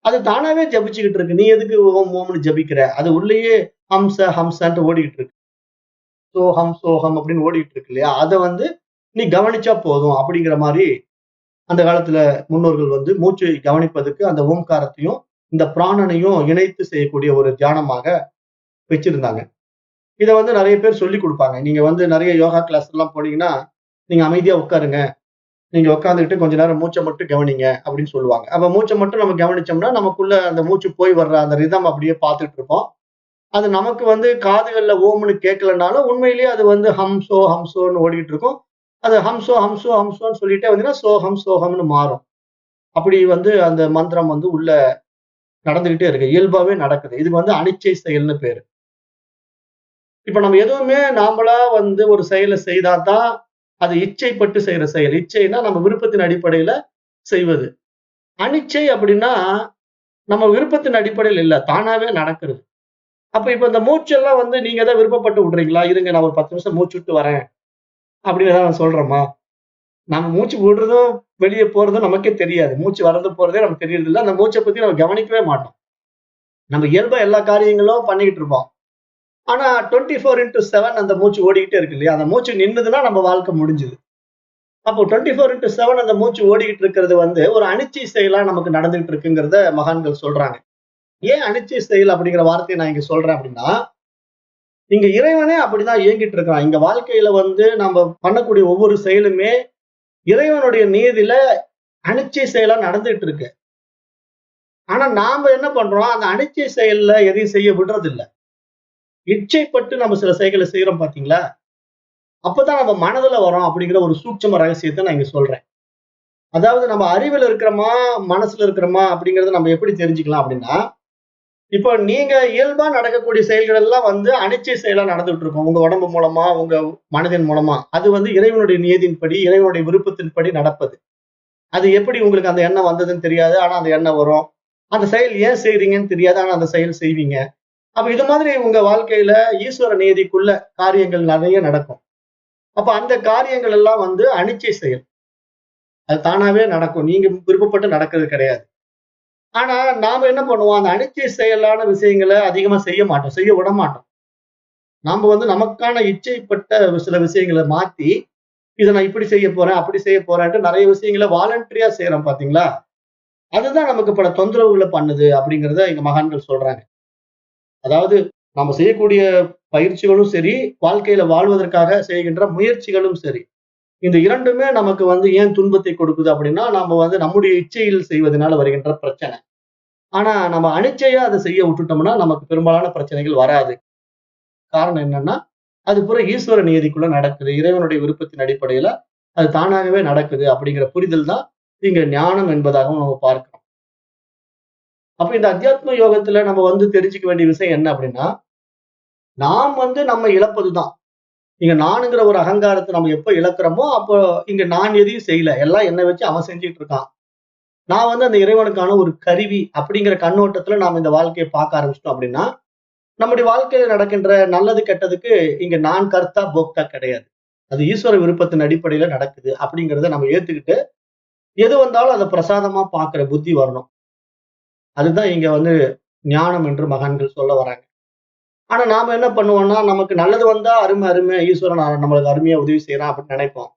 அது தானாவே ஜபிச்சுக்கிட்டு இருக்கு. நீ எதுக்கு ஓம் ஓம்னு ஜபிக்கிற? அது உள்ளேயே ஹம்ச ஹம்சன்ட்டு ஓடிக்கிட்டு இருக்கு. சோகம் சோகம் அப்படின்னு ஓடிக்கிட்டு இருக்கு இல்லையா? அதை வந்து நீ கவனிச்சா போதும் அப்படிங்கிற மாதிரி அந்த காலத்துல முன்னோர்கள் வந்து மூச்சை கவனிப்பதற்கு அந்த ஓம்காரத்தையும் இந்த பிராணனையும் இணைத்து செய்யக்கூடிய ஒரு தியானமாக வச்சிருந்தாங்க. இதை வந்து நிறைய பேர் சொல்லி கொடுப்பாங்க. நீங்க வந்து நிறைய யோகா கிளாஸ் எல்லாம் போனீங்கன்னா, நீங்க அமைதியா உட்காருங்க, நீங்க உட்காந்துக்கிட்டு கொஞ்ச நேரம் மூச்சை மட்டும் கவனிங்க அப்படின்னு சொல்லுவாங்க. அப்ப மூச்சை மட்டும் நம்ம கவனிச்சோம்னா நமக்குள்ள அந்த மூச்சு போய் வர்ற அந்த ரிதம் அப்படியே பார்த்துட்டு இருப்போம். அது நமக்கு வந்து காதுகள்ல ஓம்னு கேட்கலனாலும் உண்மையிலேயே அது வந்து ஹம்சோ ஹம்சோன்னு ஓடிட்டு இருக்கும். அது ஹம்சோ ஹம்சோ ஹம்சோன்னு சொல்லிட்டே வந்தீங்கன்னா சோகம் சோகம்னு மாறும். அப்படி வந்து அந்த மந்திரம் வந்து உள்ள நடந்துகிட்டே இருக்கு. இயல்பாவே நடக்குது. இதுக்கு வந்து அனிச்சை செயல்னு பேரு. இப்ப நம்ம எதுவுமே நாமளா வந்து ஒரு செயலை செய்தாதான் அது இச்சைப்பட்டு செய்யற செயல். இச்சைன்னா நம்ம விருப்பத்தின் அடிப்படையில செய்வது. அனிச்சை அப்படின்னா நம்ம விருப்பத்தின் அடிப்படையில் இல்ல, தானாவே நடக்கிறது. அப்ப இப்ப இந்த மூச்செல்லாம் வந்து நீங்க தான் விருப்பப்பட்டு விடுறீங்களா? இருங்க நான் ஒரு 10 நிமிஷம் மூச்சு விட்டு வரேன் அப்படின்னு ஏதாவது நான் சொல்றோமா? நம்ம மூச்சு விடுறதும் வெளியே போறதும் நமக்கே தெரியாது. மூச்சு வர்றது போறதே நமக்கு தெரியறது இல்லை. அந்த மூச்சை பத்தி நம்ம கவனிக்கவே மாட்டோம். நம்ம இயல்பா எல்லா காரியங்களும் பண்ணிக்கிட்டு இருப்போம். ஆனா 24/7 அந்த மூச்சு ஓடிக்கிட்டே இருக்கு இல்லையா? அந்த மூச்சு நின்னுதுன்னா நம்ம வாழ்க்கை முடிஞ்சுது. அப்போ 24/7 அந்த மூச்சு ஓடிக்கிட்டு இருக்கிறது வந்து ஒரு அனிச்சை செயலா நமக்கு நடந்துகிட்டு இருக்குங்கிறத மகான்கள் சொல்றாங்க. ஏன் அனிச்சை செயல் அப்படிங்கிற வார்த்தையை நான் இங்க சொல்றேன் அப்படின்னா, இங்க இறைவனே அப்படிதான் இயங்கிட்டு இருக்கான். இங்க வாழ்க்கையில வந்து நம்ம பண்ணக்கூடிய ஒவ்வொரு செயலுமே இறைவனுடைய நீதியில அனிச்சை செயலா நடந்துட்டு இருக்கு. ஆனா நாம என்ன பண்றோம், அந்த அனிச்சை செயல்ல எதையும் செய்ய விடுறது இல்ல. இச்சைப்பட்டு நம்ம சில செயல்களை செய்யறோம் பாத்தீங்களா? அப்பதான் நம்ம மனதுல வரோம் அப்படிங்கிற ஒரு சூட்சும ரகசியத்தை நான் இங்க சொல்றேன். அதாவது நம்ம அறிவுல இருக்கிறோமா, மனசுல இருக்கிறோமா அப்படிங்கறத நம்ம எப்படி தெரிஞ்சுக்கலாம் அப்படின்னா, இப்போ நீங்க இயல்பா நடக்கக்கூடிய செயல்கள் எல்லாம் வந்து அனிச்சை செயலா நடந்துட்டு இருக்கும். உங்க உடம்பு மூலமா, உங்க மனதின் மூலமா. அது வந்து இறைவனுடைய நியதியின்படி, இறைவனுடைய விருப்பத்தின்படி நடப்பது. அது எப்படி உங்களுக்கு அந்த எண்ணம் வந்ததுன்னு தெரியாது. ஆனா அந்த எண்ணம் வரும். அந்த செயல் ஏன் செய்றீங்கன்னு தெரியாது. ஆனா அந்த செயல் செய்வீங்க. அப்ப இது மாதிரி உங்க வாழ்க்கையில ஈஸ்வர நியதிக்குள்ள காரியங்கள் நிறைய நடக்கும். அப்ப அந்த காரியங்கள் எல்லாம் வந்து அனிச்சை செயல். அது தானாவே நடக்கும். நீங்க விருப்பப்பட்டு நடக்கிறது கிடையாது. ஆனா நாம என்ன பண்ணுவோம், அந்த அனிச்சை செயலான விஷயங்களை அதிகமா செய்ய மாட்டோம். செய்ய விட மாட்டோம். நாம வந்து நமக்கான இச்சைப்பட்ட சில விஷயங்களை மாத்தி, இதை நான் இப்படி செய்ய போறேன், அப்படி செய்ய போறேன்ட்டு நிறைய விஷயங்களை வாலண்டரியா செய்யறோம் பாத்தீங்களா? அதுதான் நமக்கு பல தொந்தரவுகளை பண்ணுது அப்படிங்கிறத எங்க மகான்கள் சொல்றாங்க. அதாவது நம்ம செய்யக்கூடிய பயிற்சிகளும் சரி, வாழ்க்கையில வாழ்வதற்காக செய்கின்ற முயற்சிகளும் சரி. இந்த 2மே நமக்கு வந்து ஏன் துன்பத்தை கொடுக்குது அப்படின்னா, நாம வந்து நம்முடைய இச்சையில் செய்வதனால வருகின்ற பிரச்சனை. ஆனா நம்ம அனிச்சையா அதை செய்ய விட்டுட்டோம்னா, நமக்கு பெரும்பாலான பிரச்சனைகள் வராது. காரணம் என்னன்னா, அது பூரா ஈஸ்வர நியதிக்குள்ள நடக்குது. இறைவனுடைய விருப்பத்தின் அடிப்படையில அது தானாகவே நடக்குது அப்படிங்கிற புரிதல் தான் இங்க ஞானம் என்பதாகவும் நம்ம பார்க்கிறோம். அப்ப இந்த அத்தியாத்ம யோகத்துல நம்ம வந்து தெரிஞ்சுக்க வேண்டிய விஷயம் என்ன அப்படின்னா, நாம் வந்து நம்ம இழப்பதுதான். இங்க நானுங்கிற ஒரு அகங்காரத்தை நம்ம எப்ப இழக்கிறோமோ, அப்போ இங்க நான் எதையும் செய்யல. எல்லாம் என்னை வச்சு அவன் செஞ்சுட்டு இருக்கான். நான் வந்து அந்த இறைவனுக்கான ஒரு கருவி அப்படிங்கிற கண்ணோட்டத்துல நாம இந்த வாழ்க்கையை பார்க்க ஆரம்பிச்சிட்டோம் அப்படின்னா, நம்முடைய வாழ்க்கையில நடக்கின்ற நல்லது கெட்டதுக்கு இங்க நான் கர்த்தா, போக்தா கிடையாது. அது ஈஸ்வர விருப்பத்தின் அடிப்படையில நடக்குது அப்படிங்கிறத நம்ம ஏத்துக்கிட்டு, எது வந்தாலும் அதை பிரசாதமா பார்க்கிற புத்தி வரணும். அதுதான் இங்க வந்து ஞானம் என்று மகான்கள் சொல்ல வராங்க. ஆனா நாம என்ன பண்ணுவோம்னா, நமக்கு நல்லது வந்தா அருமை, அருமை ஈஸ்வரன் நம்மளுக்கு அருமையா உதவி செய்யறான் அப்படின்னு நினைப்போம்.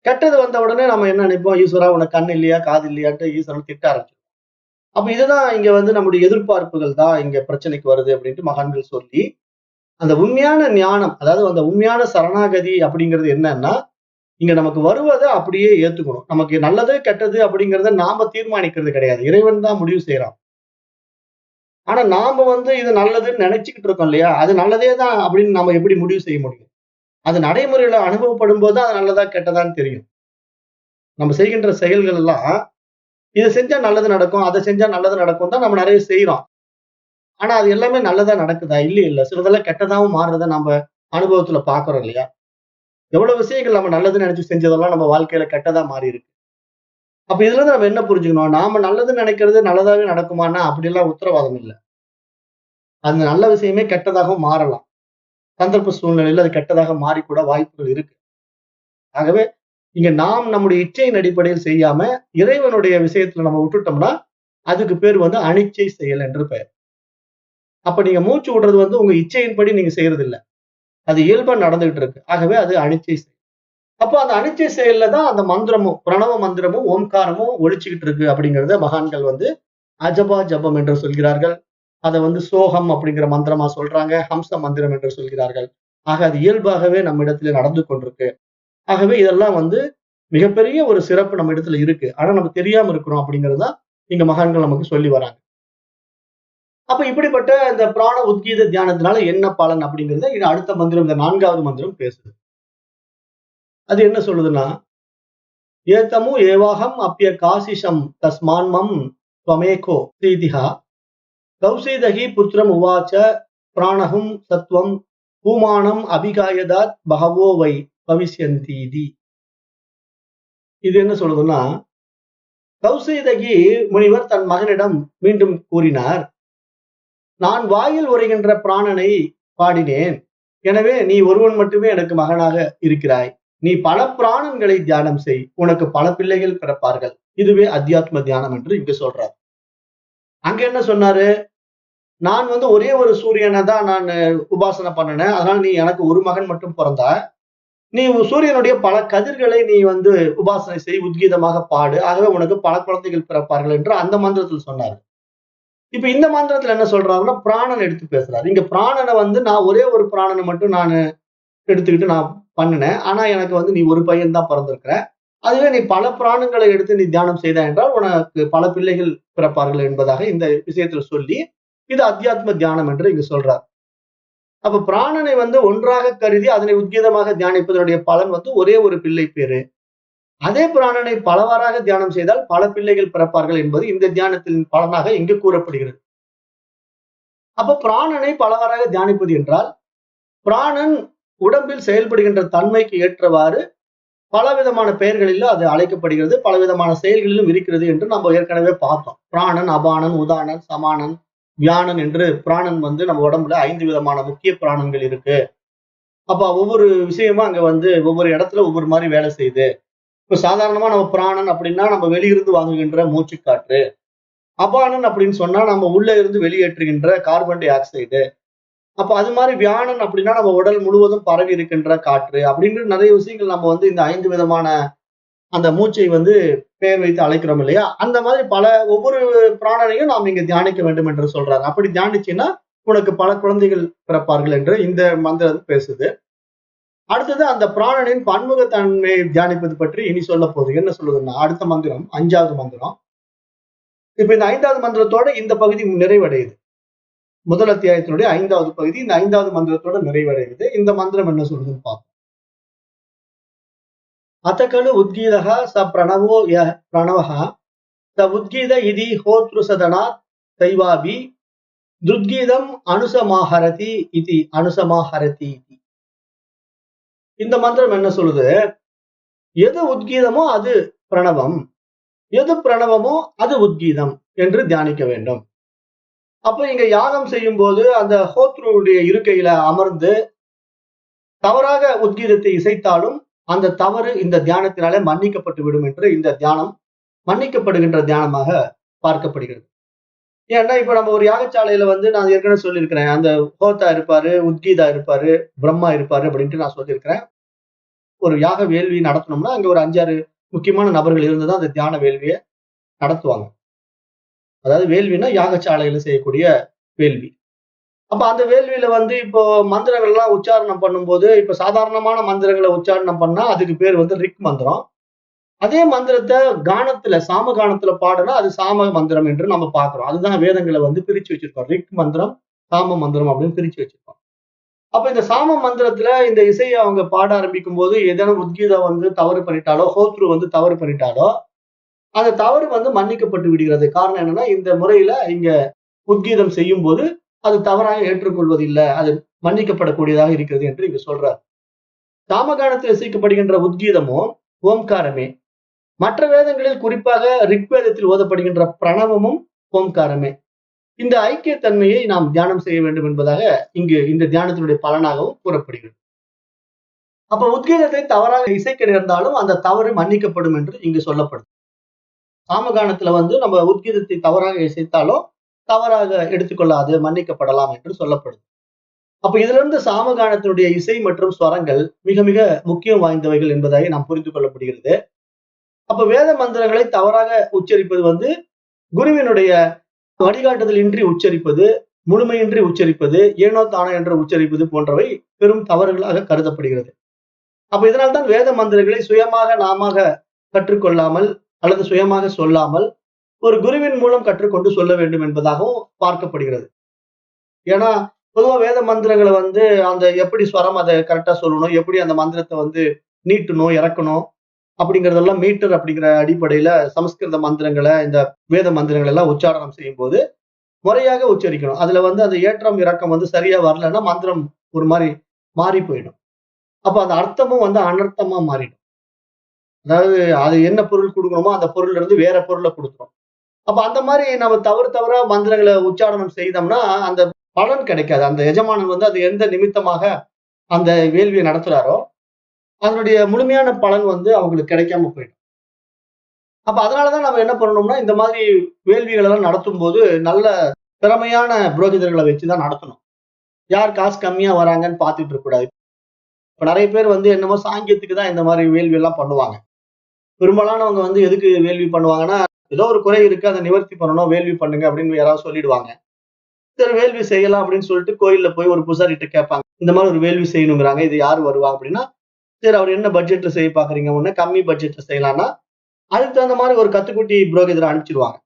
கெட்டது வந்த உடனே நம்ம என்ன நினைப்போம், ஈஸ்வரா உனக்கு கண் இல்லையா, காது இல்லையான்ட்டு ஈஸ்வரன் திட்ட ஆரம்பிச்சிடும். அப்ப இதுதான் இங்க வந்து நம்முடைய எதிர்பார்ப்புகள் தான் இங்க பிரச்சனைக்கு வருது அப்படின்ட்டு மகான்கள் சொல்லி, அந்த உண்மையான ஞானம், அதாவது அந்த உண்மையான சரணாகதி அப்படிங்கிறது என்னன்னா, இங்க நமக்கு வருவத அப்படியே ஏத்துக்கணும். நமக்கு நல்லது, கெட்டது அப்படிங்கிறத நாம தீர்மானிக்கிறது கிடையாது. இறைவன் தான் முடிவு செய்றான். ஆனா நாம வந்து இது நல்லதுன்னு நினைச்சுக்கிட்டு இருக்கோம் இல்லையா? அது நல்லதே தான் அப்படின்னு நாம எப்படி முடிவு செய்ய முடியும்? அது நடைமுறையில அனுபவப்படும்போது தான் அது நல்லதா, கெட்டதான்னு தெரியும். நம்ம செய்கின்ற செயல்கள் எல்லாம், இத செஞ்சா நல்லது நடக்கும், அத செஞ்சா நல்லது நடக்கும் தான் நம்ம நெறைய செய்றோம். ஆனா அது எல்லாமே நல்லதா நடக்குதா? இல்ல. சிலதெல்லாம் கெட்டதாவும் மாறுறத நம்ம அனுபவத்துல பார்க்கிறோம் இல்லையா? எவ்வளவு விஷயங்கள் நம்ம நல்லதுன்னு நெனைச்சு செஞ்சதெல்லாம் நம்ம வாழ்க்கையில கெட்டதா மாறியிருக்கு. அப்ப இதுல இருந்து நம்ம என்ன புரிஞ்சுக்கணும்? நாம நல்லதுன்னு நெனைக்கிறது நல்லதாவே நடக்குமான்னா, அப்படியெல்லாம் உத்தரவாதம் இல்ல. அந்த நல்ல விஷயமே கெட்டதாகவும் மாறலாம். சந்தர்ப்ப சூழ்நிலையில அது கெட்டதாக மாறிக்கூட வாய்ப்புகள் இருக்கு. ஆகவே இங்க நாம் நம்முடைய இச்சையின் அடிப்படையில் செய்யாம, இறைவனுடைய விஷயத்துல நம்ம விட்டுட்டோம்னா, அதுக்கு பேர் வந்து அனிச்சை செயல் என்று பெயர். அப்ப நீங்க மூச்சு விடுறது வந்து உங்க இச்சையின்படி நீங்க செய்யறது இல்ல. அது இயல்பா நடந்துகிட்டு இருக்கு. ஆகவே அது அனிச்சை செயல். அப்போ அந்த அனிச்சை செயல்ல தான் அந்த மந்திரமும், பிரணவ மந்திரமும், ஓம்காரமும் ஒலிச்சுக்கிட்டு இருக்கு அப்படிங்கிறத மகான்கள் வந்து அஜபா ஜபம் என்று சொல்கிறார்கள். அத வந்து சோகம் அப்படிங்கிற மந்திரமா சொல்றாங்க. ஹம்ச மந்திரம் என்று சொல்கிறார்கள். ஆக அது இயல்பாகவே நம்மிடத்திலே நடந்து கொண்டிருக்கு. ஆகவே இதெல்லாம் வந்து மிகப்பெரிய ஒரு சிறப்பு நம்ம இடத்துல இருக்கு. ஆனா நம்ம தெரியாம இருக்கிறோம் அப்படிங்கிறது தான் இங்க மகான்கள் நமக்கு சொல்லி வராங்க. அப்ப இப்படிப்பட்ட இந்த பிராண உத்கீத தியானத்தினால என்ன பலன் அப்படிங்கிறத இது அடுத்த மந்திரம், இந்த 4வது மந்திரம் பேசுது. அது என்ன சொல்லுதுன்னா, ஏதமு ஏவாகம் அப்ய காசிஷம் தஸ்மான்மம் துவமேகோ ஸ்ரீதிஹா கௌசீதகி புத்திரம் உவாச்ச பிராணஹும் சத்வம் பூமானம் அபிகாயதாத் பகவோ வை பவிஷ்யந்தீதி. இது என்ன சொல்லுதுன்னா, கௌசீதகி முனிவர் தன் மகனிடம் மீண்டும் கூறினார், நான் வாயில் உரைகின்ற பிராணனை பாடினேன். எனவே நீ ஒருவன் மட்டுமே எனக்கு மகனாக இருக்கிறாய். நீ பல பிராணன்களை தியானம் செய். உனக்கு பல பிள்ளைகள் பிறப்பார்கள். இதுவே அத்தியாத்ம தியானம் என்று இங்கு சொல்றார். அங்க என்ன சொன்னாரு? நான் வந்து ஒரே ஒரு சூரியனை தான் நான் உபாசனை பண்ணினேன். அதனால நீ எனக்கு ஒரு மகன் மட்டும் பிறந்தா. நீ சூரியனுடைய பல கதிர்களை நீ வந்து உபாசனை செய், உத்கீதமாக பாடு. ஆகவே உனக்கு பல குழந்தைகள் பிறப்பார்கள் என்று அந்த மந்திரத்தில் சொன்னார். இப்ப இந்த மந்திரத்துல என்ன சொல்றாருன்னா, பிராணன் எடுத்து பேசுறாரு. இங்க பிராணனை வந்து நான் ஒரே ஒரு பிராணனை மட்டும் நானு எடுத்துக்கிட்டு நான் பண்ணுனேன். ஆனா எனக்கு வந்து நீ ஒரு பையன் தான் பிறந்திருக்கிற. அதுவே நீ பல பிராணங்களை எடுத்து நீ தியானம் செய்தாய் என்றால் உனக்கு பல பிள்ளைகள் பிறப்பார்கள் என்பதாக இந்த விஷயத்துல சொல்லி இது அத்தியாத்ம தியானம் என்று இங்கு சொல்றார். அப்ப பிராணனை வந்து ஒன்றாக கருதி அதனை உத்கீதமாக தியானிப்பதனுடைய பலன் வந்து ஒரே ஒரு பிள்ளை பேரு. அதே பிராணனை பலவாறாக தியானம் செய்தால் பல பிள்ளைகள் பிறப்பார்கள் என்பது இந்த தியானத்தின் பலனாக இங்கு கூறப்படுகிறது. அப்ப பிராணனை பலவாறாக தியானிப்பது என்றால் பிராணன் உடம்பில் செயல்படுகின்ற தன்மைக்கு ஏற்றவாறு பலவிதமான பெயர்களில் அது அழைக்கப்படுகிறது, பலவிதமான செயல்களிலும் இருக்கிறது என்று நம்ம ஏற்கனவே பார்த்தோம். பிராணன், அபானன், உதானன், சமானன், வியானன் என்று பிராணன் வந்து நம்ம உடம்புல 5 விதமான முக்கிய பிராணங்கள் இருக்கு. அப்ப ஒவ்வொரு விஷயமும் அங்க வந்து ஒவ்வொரு இடத்துல ஒவ்வொரு மாதிரி வேலை செய்யுது. இப்ப சாதாரணமா நம்ம பிராணன் அப்படின்னா நம்ம வெளியிருந்து வாங்குகின்ற மூச்சு காற்று. அபானன் அப்படின்னு சொன்னா நம்ம உள்ள இருந்து வெளியேற்றுகின்ற கார்பன் டை ஆக்சைடு. அப்ப அது மாதிரி வியானன் அப்படின்னா நம்ம உடல் முழுவதும் பரவி இருக்கின்ற காற்று அப்படின்னு நிறைய விஷயங்கள் நம்ம வந்து இந்த 5 விதமான அந்த மூச்சை வந்து பெயர் வைத்து அழைக்கிறோம் இல்லையா? அந்த மாதிரி ஒவ்வொரு பிராணனையும் நாம் இங்க தியானிக்க வேண்டும் என்று சொல்றாரு. அப்படி தியானிச்சீன்னா உனக்கு பல குழந்தைகள் பிறப்பார்கள் என்று இந்த மந்திரம் பேசுது. அடுத்தது அந்த பிராணனின் பன்முகத்தன்மையை தியானிப்பது பற்றி இனி சொல்ல போகுது. என்ன சொல்லுதுன்னா அடுத்த மந்திரம் 5வது மந்திரம். இப்ப இந்த 5வது மந்திரத்தோட இந்த பகுதி நிறைவடையுது. முதல் அத்தியாயத்தினுடைய 5வது பகுதி இந்த 5வது மந்திரத்தோட நிறைவடையுது. இந்த மந்திரம் என்ன சொல்லுதுன்னு பார்ப்போம். அத்தகலு உத்கீதः ச பிரணவோ யः பிரணவः ச உத்கீத இதி ஹோத்ருசதனாத் தைவாபி துத்கீதம் அனுசமாஹரதி இதி அனுசமாஹரதி. இந்த மந்திரம் என்ன சொல்லுது? எது உத்கீதமோ அது பிரணவம், எது பிரணவமோ அது உத்கீதம் என்று தியானிக்க வேண்டும். அப்ப இங்க யாகம் செய்யும் போது அந்த ஹோத்ருடைய இருக்கையில அமர்ந்து தவறாக உத்கீதத்தை இசைத்தாலும் அந்த தவறு இந்த தியானத்தினாலே மன்னிக்கப்பட்டு விடும் என்று இந்த தியானம் மன்னிக்கப்படுகின்ற தியானமாக பார்க்கப்படுகிறது. ஏன்னா இப்ப நம்ம ஒரு யாகசாலையில வந்து நான் ஏற்கனவே சொல்லியிருக்கிறேன், அந்த ஹோத்தா இருப்பாரு, உத்கீதா இருப்பாரு, பிரம்மா இருப்பாரு அப்படின்ட்டு நான் சொல்லியிருக்கிறேன். ஒரு யாக வேள்வி நடத்தணும்னா அங்க ஒரு 5-6 முக்கியமான நபர்கள் இருந்துதான் அந்த தியான வேள்வியை நடத்துவாங்க. அதாவது வேள்வினா யாகசாலையில செய்யக்கூடிய வேள்வி. அப்ப அந்த வேள்வியில வந்து இப்போ மந்திரங்கள் எல்லாம் உச்சாரணம் பண்ணும்போது இப்ப சாதாரணமான மந்திரங்களை உச்சாரணம் பண்ணா அதுக்கு பேர் வந்து ரிக் மந்திரம். அதே மந்திரத்தை கானத்துல சாம கானத்துல பாடுனா அது சாம மந்திரம் என்று நம்ம பாக்குறோம். அதுதான் வேதங்களை வந்து பிரிச்சு வச்சிருக்கோம். ரிக் மந்திரம், சாம மந்திரம் அப்படின்னு பிரிச்சு வச்சிருக்கோம். அப்ப இந்த சாம மந்திரத்துல இந்த இசையை அவங்க பாட ஆரம்பிக்கும் போது ஏதேனும் உத்கீதம் வந்து தவறு பண்ணிட்டாலோ, ஹோத்ரு வந்து தவறு பண்ணிட்டாலோ அந்த தவறு வந்து மன்னிக்கப்பட்டு விடுகிறது. காரணம் என்னன்னா இந்த முறையில இங்க உத்கீதம் செய்யும் போது அது தவறாக ஏற்றுக்கொள்வதில்லை, அது மன்னிக்கப்படக்கூடியதாக இருக்கிறது என்று இங்க சொல்றார். சாமகானத்தில் இசைக்கப்படுகின்ற உத்கீதமோ ஓம்காரமே. மற்ற வேதங்களில் குறிப்பாக ரிக்வேதத்தில் ஓதப்படுகின்ற பிரணவமும் ஓம்காரமே. இந்த ஐக்கியத்தன்மையை நாம் தியானம் செய்ய வேண்டும் என்பதாக இங்கு இந்த தியானத்தினுடைய பலனாகவும் கூறப்படுகிறது. அப்ப உத்கீதத்தை தவறாக இசைக்க நேர்ந்தாலும் அந்த தவறு மன்னிக்கப்படும் என்று இங்கு சொல்லப்படுது. சாமகானத்துல வந்து நம்ம உத்கீதத்தை தவறாக இசைத்தாலும் தவறாக எடுத்துக்கொள்ளாது, மன்னிக்கப்படலாம் என்று சொல்லப்படுது. அப்ப இதுல இருந்து சாமகானத்தினுடைய இசை மற்றும் ஸ்வரங்கள் மிக மிக முக்கியம் வாய்ந்தவைகள் என்பதை நாம் புரிந்து கொள்ள முடிகிறது. அப்ப வேத மந்திரங்களை தவறாக உச்சரிப்பது வந்து குருவினுடைய வழிகாட்டுதல் இன்றி உச்சரிப்பது, முழுமையின்றி உச்சரிப்பது, ஏனோ தானோ என்று உச்சரிப்பது போன்றவை பெரும் தவறுகளாக கருதப்படுகிறது. அப்ப இதனால்தான் வேத மந்திரங்களை சுயமாக நாம கற்றுக்கொள்ளாமல் அல்லது சுயமாக சொல்லாமல் ஒரு குருவின் மூலம் கற்றுக்கொண்டு சொல்ல வேண்டும் என்பதாகவும் பார்க்கப்படுகிறது. ஏன்னா பொதுவா வேத மந்திரங்களை வந்து அந்த எப்படி ஸ்வரம் அதை கரெக்டா சொல்லணும், எப்படி அந்த மந்திரத்தை வந்து நீட்டணும், இறக்கணும் அப்படிங்கறதெல்லாம் மீட்டர் அப்படிங்கிற அடிப்படையில சமஸ்கிருத மந்திரங்களை இந்த வேத மந்திரங்கள் எல்லாம் உச்சாரணம் செய்யும் போது முறையாக உச்சரிக்கணும். அதுல வந்து அந்த ஏற்றம் இறக்கம் வந்து சரியா வரலன்னா மந்திரம் ஒரு மாதிரி மாறி போயிடும். அப்ப அந்த அர்த்தமும் வந்து அனர்த்தமா மாறிடும். அதாவது அது என்ன பொருள் கொடுக்கணுமோ அந்த பொருள்ல இருந்து வேற பொருளை கொடுத்துரும். அப்ப அந்த மாதிரி நம்ம தவறா மந்திரங்களை உச்சாரணம் செய்தோம்னா அந்த பலன் கிடைக்காது. அந்த எஜமானன் வந்து அது எந்த நிமித்தமாக அந்த வேள்வியை நடத்துறாரோ அதனுடைய முழுமையான பலன் வந்து அவங்களுக்கு கிடைக்காம போயிடும். அப்ப அதனாலதான் நம்ம என்ன பண்ணணும்னா இந்த மாதிரி வேள்விகள் எல்லாம் நடத்தும் போது நல்ல திறமையான புரோகிதர்களை வச்சுதான் நடத்தணும். யார் காசு கம்மியா வராங்கன்னு பார்த்துட்டு இருக்க கூடாது. இப்ப நிறைய பேர் வந்து என்னமோ சாங்கியத்துக்கு தான் இந்த மாதிரி வேள்வி எல்லாம் பண்ணுவாங்க. பெரும்பாலானவங்க வந்து எதுக்கு வேள்வி பண்ணுவாங்கன்னா ஏதோ ஒரு குறை இருக்கு, அதை நிவர்த்தி பண்ணணும், வேள்வி பண்ணுங்க அப்படின்னு யாராவது சொல்லிடுவாங்க. சரி வேள்வி செய்யலாம் அப்படின்னு சொல்லிட்டு கோயில்ல போய் ஒரு பூசாரிட்ட கேட்பாங்க, இந்த மாதிரி ஒரு வேள்வி செய்யணுங்கிறாங்க, இது யாரு வருவாங்க அப்படின்னா சரி அவர் என்ன பட்ஜெட்ல செய்ய பாக்குறீங்க? ஒண்ணு கம்மி பட்ஜெட்ல செய்யலாம்னா, அதுக்கு தகுந்த மாதிரி ஒரு கத்துக்குட்டி புரோகிதரை அனுப்பிச்சிருவாங்க.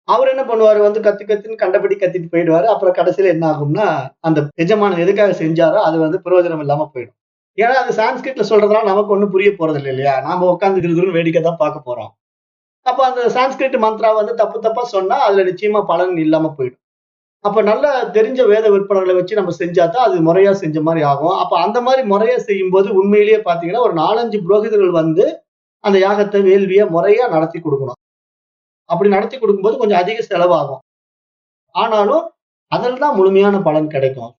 அவர் என்ன பண்ணுவாரு வந்து கத்து கத்துன்னு கண்டபடி கத்திட்டு போயிடுவாரு. அப்புறம் கடைசியில என்ன ஆகும்னா, அந்த எஜமானன் எதுக்காக செஞ்சாரோ அது வந்து பிரயோஜனம் இல்லாம போயிடும். ஏன்னா அது சான்ஸ்கிரிட்ல சொல்றதுனால நமக்கு ஒண்ணும் புரிய போறதில்ல இல்லையா? நாம உட்கார்ந்து கிறுகிறுன்னு வேடிக்கை தான் பார்க்க போறோம். அப்ப அந்த சான்ஸ்கிரிட் மந்த்ரா வந்து தப்பு தப்பா சொன்னா அதுல நிச்சயமா பலன் இல்லாம போயிடும். அப்ப நல்லா தெரிஞ்ச வேத விற்பனர்களை வச்சு நம்ம செஞ்சா தான் அது முறையா செஞ்ச மாரி ஆகும். அப்ப அந்த மாரி முறையா செய்யும்போது உண்மையிலேயே பார்த்தீங்கன்னா, ஒரு 4, 5 புரோகிதர்கள் வந்து அந்த யாகத்த வேள்விய முறையா நடத்தி குடுக்கணும். அப்படி நடத்தி குடுக்கும்போது கொஞ்சம் அதிக செலவாகும். ஆனாலும் அதில தான் முழுமையான பலன் கிடைக்கும்.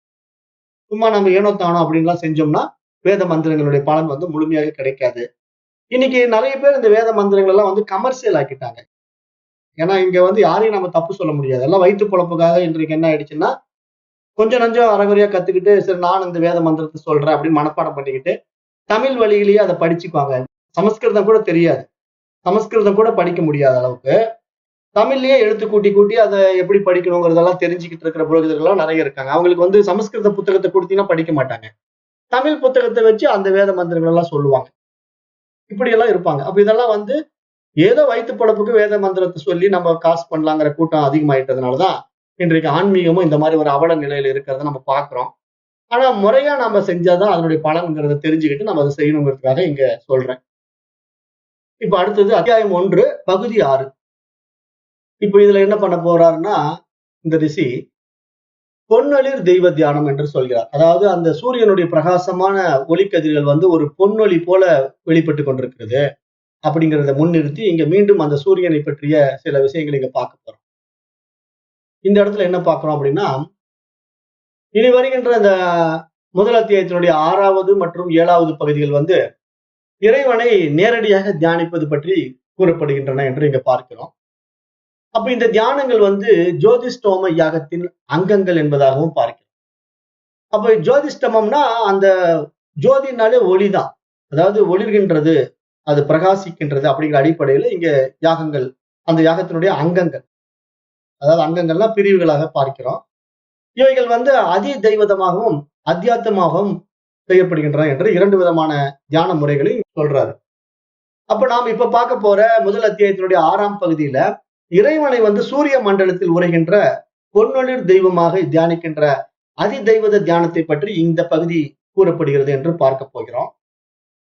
சும்மா நம்ம ஏனோ தானோ அப்படின்லாம் செஞ்சோம்னா, வேத மந்திரங்களுடைய பலன் வந்து முழுமையாக கிடைக்காது. இன்னைக்கு நெறைய பேர் இந்த வேத மந்திரங்கள் எல்லாம் வந்து கமர்ஷியல் ஆக்கிட்டாங்க. ஏன்னா இங்க வந்து யாரையும் நம்ம தப்பு சொல்ல முடியாது. எல்லாம் வயித்து பொழப்புக்காக இன்றைக்கு என்ன ஆயிடுச்சுன்னா, கொஞ்சம் நஞ்சம் அரைகுறையா கத்துக்கிட்டு, சரி நானும் இந்த வேத மந்திரத்த சொல்றேன் அப்படின்னு மனப்பாடம் பண்ணிக்கிட்டு, தமிழ் வழியிலேயே அத படிச்சுக்குவாங்க. சமஸ்கிருதம் கூட தெரியாது. சமஸ்கிருதம் கூட படிக்க முடியாத அளவுக்கு, தமிழ்லயே எழுத்து கூட்டி கூட்டி அத எப்படி படிக்கணுங்கிறதெல்லாம் தெரிஞ்சுக்கிட்டு இருக்கிற புரோகிதர்கள்லாம் நெறைய இருக்காங்க. அவங்களுக்கு வந்து சமஸ்கிருத புத்தகத்த குடுத்தீங்கன்னா படிக்க மாட்டாங்க. தமிழ் புத்தகத்த வச்சு அந்த வேத மந்திரங்கள் எல்லாம் சொல்லுவாங்க. இப்படியெல்லாம் இருப்பாங்க. அப்ப இதெல்லாம் வந்து ஏதோ வயித்து பொழப்புக்கு வேத மந்திரத்த சொல்லி நம்ம காசு பண்ணலாங்கிற கூட்டம் அதிகமாயிட்டதுனால தான், இன்றைக்கு ஆன்மீகமும் இந்த மாரி ஒரு அவல நிலையில இருக்கிறத நம்ம பார்க்கிறோம். ஆனா முறையா நாம செஞ்சா தான் அதனுடைய பலன்கிறத தெரிஞ்சுக்கிட்டு நம்ம அத செய்யணுங்கிறதுக்காக இங்க சொல்றேன். இப்ப அடுத்தது அத்தியாயம் 1 பகுதி 6. இப்ப இதுல என்ன பண்ண போறாருன்னா, இந்த ரிஷி பொன்னொளிர் தெய்வ தியானம் என்று சொல்கிறார். அதாவது அந்த சூரியனுடைய பிரகாசமான ஒளிக்கதிர்கள் வந்து ஒரு பொன்னொளி போல வெளிப்பட்டுக் கொண்டிருக்கிறது. அப்படிங்கிறத முன்னிறுத்தி இங்க மீண்டும் அந்த சூரியனை பற்றிய சில விஷயங்களை இங்க பார்க்க போறோம். இந்த இடத்துல என்ன பார்க்கிறோம் அப்படின்னா, இனி வருகின்ற இந்த முதல் அத்தியாயத்தினுடைய 6வது மற்றும் 7வது பகுதிகள் வந்து இறைவனை நேரடியாக தியானிப்பது பற்றி கூறப்படுகின்றன என்று இங்க பார்க்கிறோம். அப்ப இந்த தியானங்கள் வந்து ஜோதிஷ்டோம யாகத்தின் அங்கங்கள் என்பதாகவும் பார்க்கிறோம். அப்ப ஜோதிஷ்டமம்னா அந்த ஜோதினாலே ஒளிதான். அதாவது ஒளிர்கின்றது, அது பிரகாசிக்கின்றது அப்படிங்கிற அடிப்படையில இங்க யாகங்கள், அந்த யாகத்தினுடைய அங்கங்கள். அதாவது அங்கங்கள்னா பிரிவுகளாக பார்க்கிறோம். இவைகள் வந்து அதி தெய்வதமாகவும், அத்தியாத்தமாகவும் செய்யப்படுகின்றன என்று 2 விதமான தியான முறைகளை சொல்றாரு. அப்ப நாம இப்ப பார்க்க போற முதல் அத்தியாயத்தினுடைய 6ஆம் பகுதியில இறைவனை வந்து சூரிய மண்டலத்தில் உரைகின்ற பொன்னொளிர் தெய்வமாக தியானிக்கின்ற அதி தெய்வத தியானத்தை பற்றி இந்த பகுதி கூறப்படுகிறது என்று பார்க்க போகிறோம்.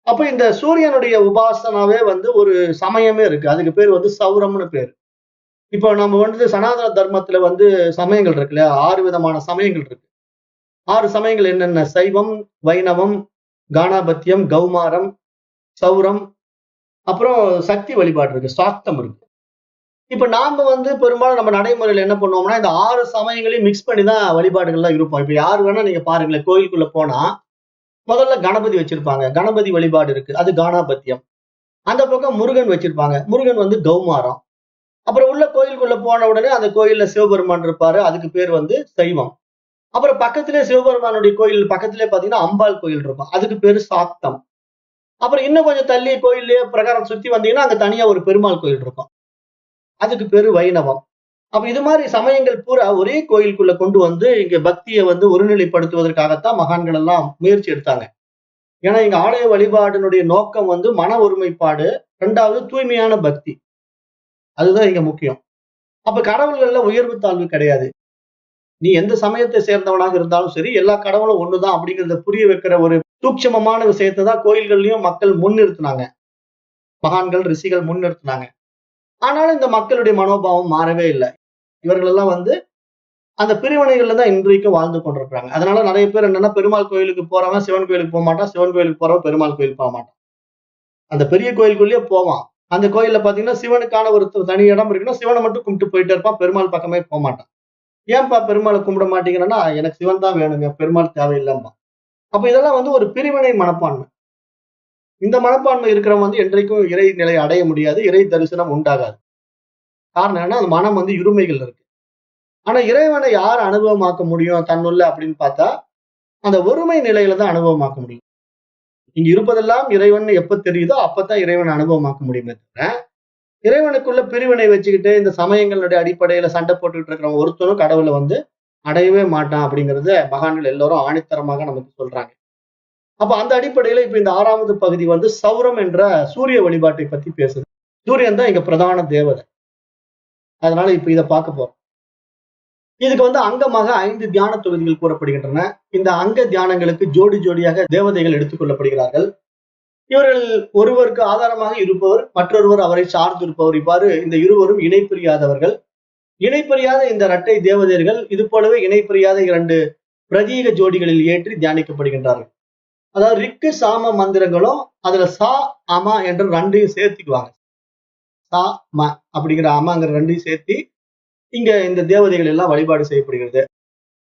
அப்ப இந்த சூரியனுடைய உபாசனாவே வந்து ஒரு சமயமே இருக்கு. அதுக்கு பேர் வந்து சௌரம்னு பேரு. இப்போ நம்ம வந்து சனாதன தர்மத்துல வந்து சமயங்கள் இருக்கு இல்லையா? 6 விதமான சமயங்கள் இருக்கு. 6 சமயங்கள் என்னென்ன? சைவம், வைணவம், கானாபத்தியம், கௌமாரம், சௌரம், அப்புறம் சக்தி வழிபாடு இருக்கு. சாக்தம் இருக்கு. இப்ப நாம வந்து பெரும்பாலும் நம்ம நடைமுறையில என்ன பண்ணுவோம்னா, இந்த 6 சமயங்களையும் மிக்ஸ் பண்ணி தான் வழிபாடுகள்லாம் இருப்போம். இப்ப யாரு வேணா நீங்க பாருங்களேன், கோயிலுக்குள்ள போனா, முதல்ல கணபதி வச்சிருப்பாங்க. கணபதி வழிபாடு இருக்கு. அது கானாபத்தியம். அந்த பக்கம் முருகன் வச்சிருப்பாங்க. முருகன் வந்து கௌமாரம். அப்புறம் உள்ள கோயிலுக்குள்ள போன உடனே அந்த கோயில்ல சிவபெருமான் இருப்பாரு. அதுக்கு பேர் வந்து சைவம். அப்புறம் பக்கத்திலே சிவபெருமானுடைய கோயில் பக்கத்திலே பாத்தீங்கன்னா அம்பாள் கோயில் இருக்கும். அதுக்கு பேரு சாக்தம். அப்புறம் இன்னும் கொஞ்சம் தள்ளி கோயில்லயே பிரகாரம் சுத்தி வந்தீங்கன்னா, அங்க தனியா ஒரு பெருமாள் கோயில் இருக்கும். அதுக்கு பேரு வைணவம். அப்ப இது மாதிரி சமயங்கள் பூரா ஒரே கோயிலுக்குள்ள கொண்டு வந்து இங்க பக்திய வந்து ஒருநிலைப்படுத்துவதற்காகத்தான் மகான்கள் எல்லாம் முயற்சி எடுத்தாங்க. ஏன்னா இங்க ஆலய வழிபாடினுடைய நோக்கம் வந்து மன ஒருமைப்பாடு, 2வது தூய்மையான பக்தி. அதுதான் இங்க முக்கியம். அப்ப கடவுள்கள்ல உயர்வு தாழ்வு கிடையாது. நீ எந்த சமயத்தை சேர்ந்தவனாக இருந்தாலும் சரி, எல்லா கடவுளும் ஒண்ணுதான் அப்படிங்கிறத புரிய வைக்கிற ஒரு சூட்சுமமான விஷயத்தை தான் கோயில்கள்லயும் மக்கள் முன்னிறுத்தினாங்க. மகான்கள், ரிஷிகள் முன்னிறுத்தினாங்க. ஆனாலும் இந்த மக்களுடைய மனோபாவம் மாறவே இல்ல. இவர்கள் எல்லாம் வந்து அந்த பிரிவினைகள்ல தான் இன்றைக்கும் வாழ்ந்து கொண்டிருக்கிறாங்க. அதனால நெறைய பேர் என்னன்னா பெருமாள் கோயிலுக்கு போறவன் சிவன் கோயிலுக்கு போமாட்டான். சிவன் கோயிலுக்கு போறவன் பெருமாள் கோயிலுக்கு போமாட்டான். அந்த பெரிய கோயிலுக்குள்ளேயே போவான். அந்த கோயில்ல பாத்தீங்கன்னா சிவனுக்கான ஒரு தனி இடம் இருக்குன்னா, சிவனை மட்டும் கும்பிட்டு போயிட்டே இருப்பான். பெருமாள் பக்கமே போமாட்டான். ஏன்பா பெருமாளை கும்பிட மாட்டேங்கிறன்னா, எனக்கு சிவன் தான் வேணுங்க. பெருமாள் தேவையில்லம்பான். அப்ப இதெல்லாம் வந்து ஒரு பிரிவினை மனப்பான்மை. இந்த மனப்பான்மை இருக்கிறவன் வந்து என்றைக்கும் இறை நிலை அடைய முடியாது. இறை தரிசனம் உண்டாகாது. காரணம் என்னன்னா, அந்த மனம் வந்து இருமைகள் இருக்கு. ஆனா இறைவனை யார் அனுபவமாக்க முடியும் தன்னுள்ள அப்படின்னு பார்த்தா, அந்த ஒருமை நிலையில தான் அனுபவமாக்க முடியும். இங்க இருப்பதெல்லாம் இறைவன் எப்ப தெரியுதோ அப்பதான் இறைவனை அனுபவமாக்க முடியுமே தவிர, இறைவனுக்குள்ள பிரிவினை வச்சுக்கிட்டு இந்த சமயங்களுடைய அடிப்படையில சண்டை போட்டுக்கிட்டு இருக்கிறவன் ஒருத்தனும் கடவுளை வந்து அடையவே மாட்டான் அப்படிங்கறத மகான்கள் எல்லாரும் ஆணித்தரமாக நமக்கு சொல்றாங்க. அப்ப அந்த அடிப்படையில இப்ப இந்த 6வது பகுதி வந்து சௌரம் என்ற சூரிய வழிபாட்டை பத்தி பேசுது. சூரியன் தான் இங்க பிரதான தேவதை. அதனால இப்ப இத பார்க்க போறோம். இதுக்கு வந்து அங்கமாக 5 தியான தொகுதிகள் கூறப்படுகின்றன. இந்த அங்க தியானங்களுக்கு ஜோடி ஜோடியாக தேவதைகள் எடுத்துக் கொள்ளப்படுகிறார்கள். இவர்கள் ஒருவருக்கு ஆதாரமாக இருப்பவர், மற்றொருவர் அவரை சார்ந்து இருப்பவர். இவ்வாறு இந்த இருவரும் இணைப்பிரியாதவர்கள். இணைப்பிரியாத இந்த இரட்டை தேவதையர்கள் இது போலவே இணைப்பிரியாத 2 பிரதீக ஜோடிகளில் ஏற்றி தியானிக்கப்படுகின்றார்கள். அதாவது ரிக்கு சாம மந்திரங்களும் அதுல சா அமா என்ற 2ஐயும் சேர்த்துக்குவாங்க. சா ம அப்படிங்கிற அமாங்கிற 2ஐயும் சேர்த்து இங்க இந்த தேவதைகள் எல்லாம் வழிபாடு செய்யப்படுகிறது.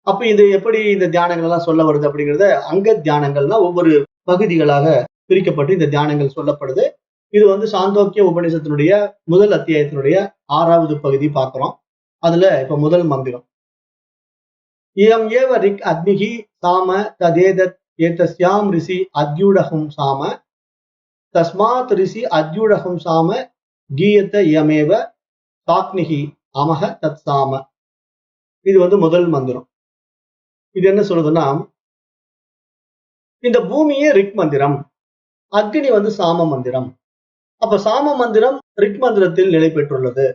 அப்ப இது எப்படி இந்த தியானங்கள் எல்லாம் சொல்ல வருது அப்படிங்கறத அங்க தியானங்கள்னா ஒவ்வொரு பகுதிகளாக பிரிக்கப்பட்டு இந்த தியானங்கள் சொல்லப்படுது. இது வந்து சாந்தோக்கிய உபநிஷத்தினுடைய முதல் அத்தியாயத்தினுடைய 6வது பகுதி பார்க்கிறோம். அதுல இப்ப முதல் மந்திரம் இயம் ஏவ ரிக் அக்னிஹி சாம ததேதத் ஏதஸ்யாம் ரிஷி அத்யூடஹம் சாம தஸ்மாத் ரிஷி அத்யூடஹம் சாம கீயத்த இயமேவ சாக்னிஹி அமக தத் சாம. இது வந்து முதல் மந்திரம். இது என்ன சொல்றதுன்னா, இந்த பூமியே ரிக் மந்திரம், அக்னி வந்து சாம மந்திரம். அப்ப சாம மந்திரம் ரிக் மந்திரத்தில் நிலை பெற்றுள்ளது.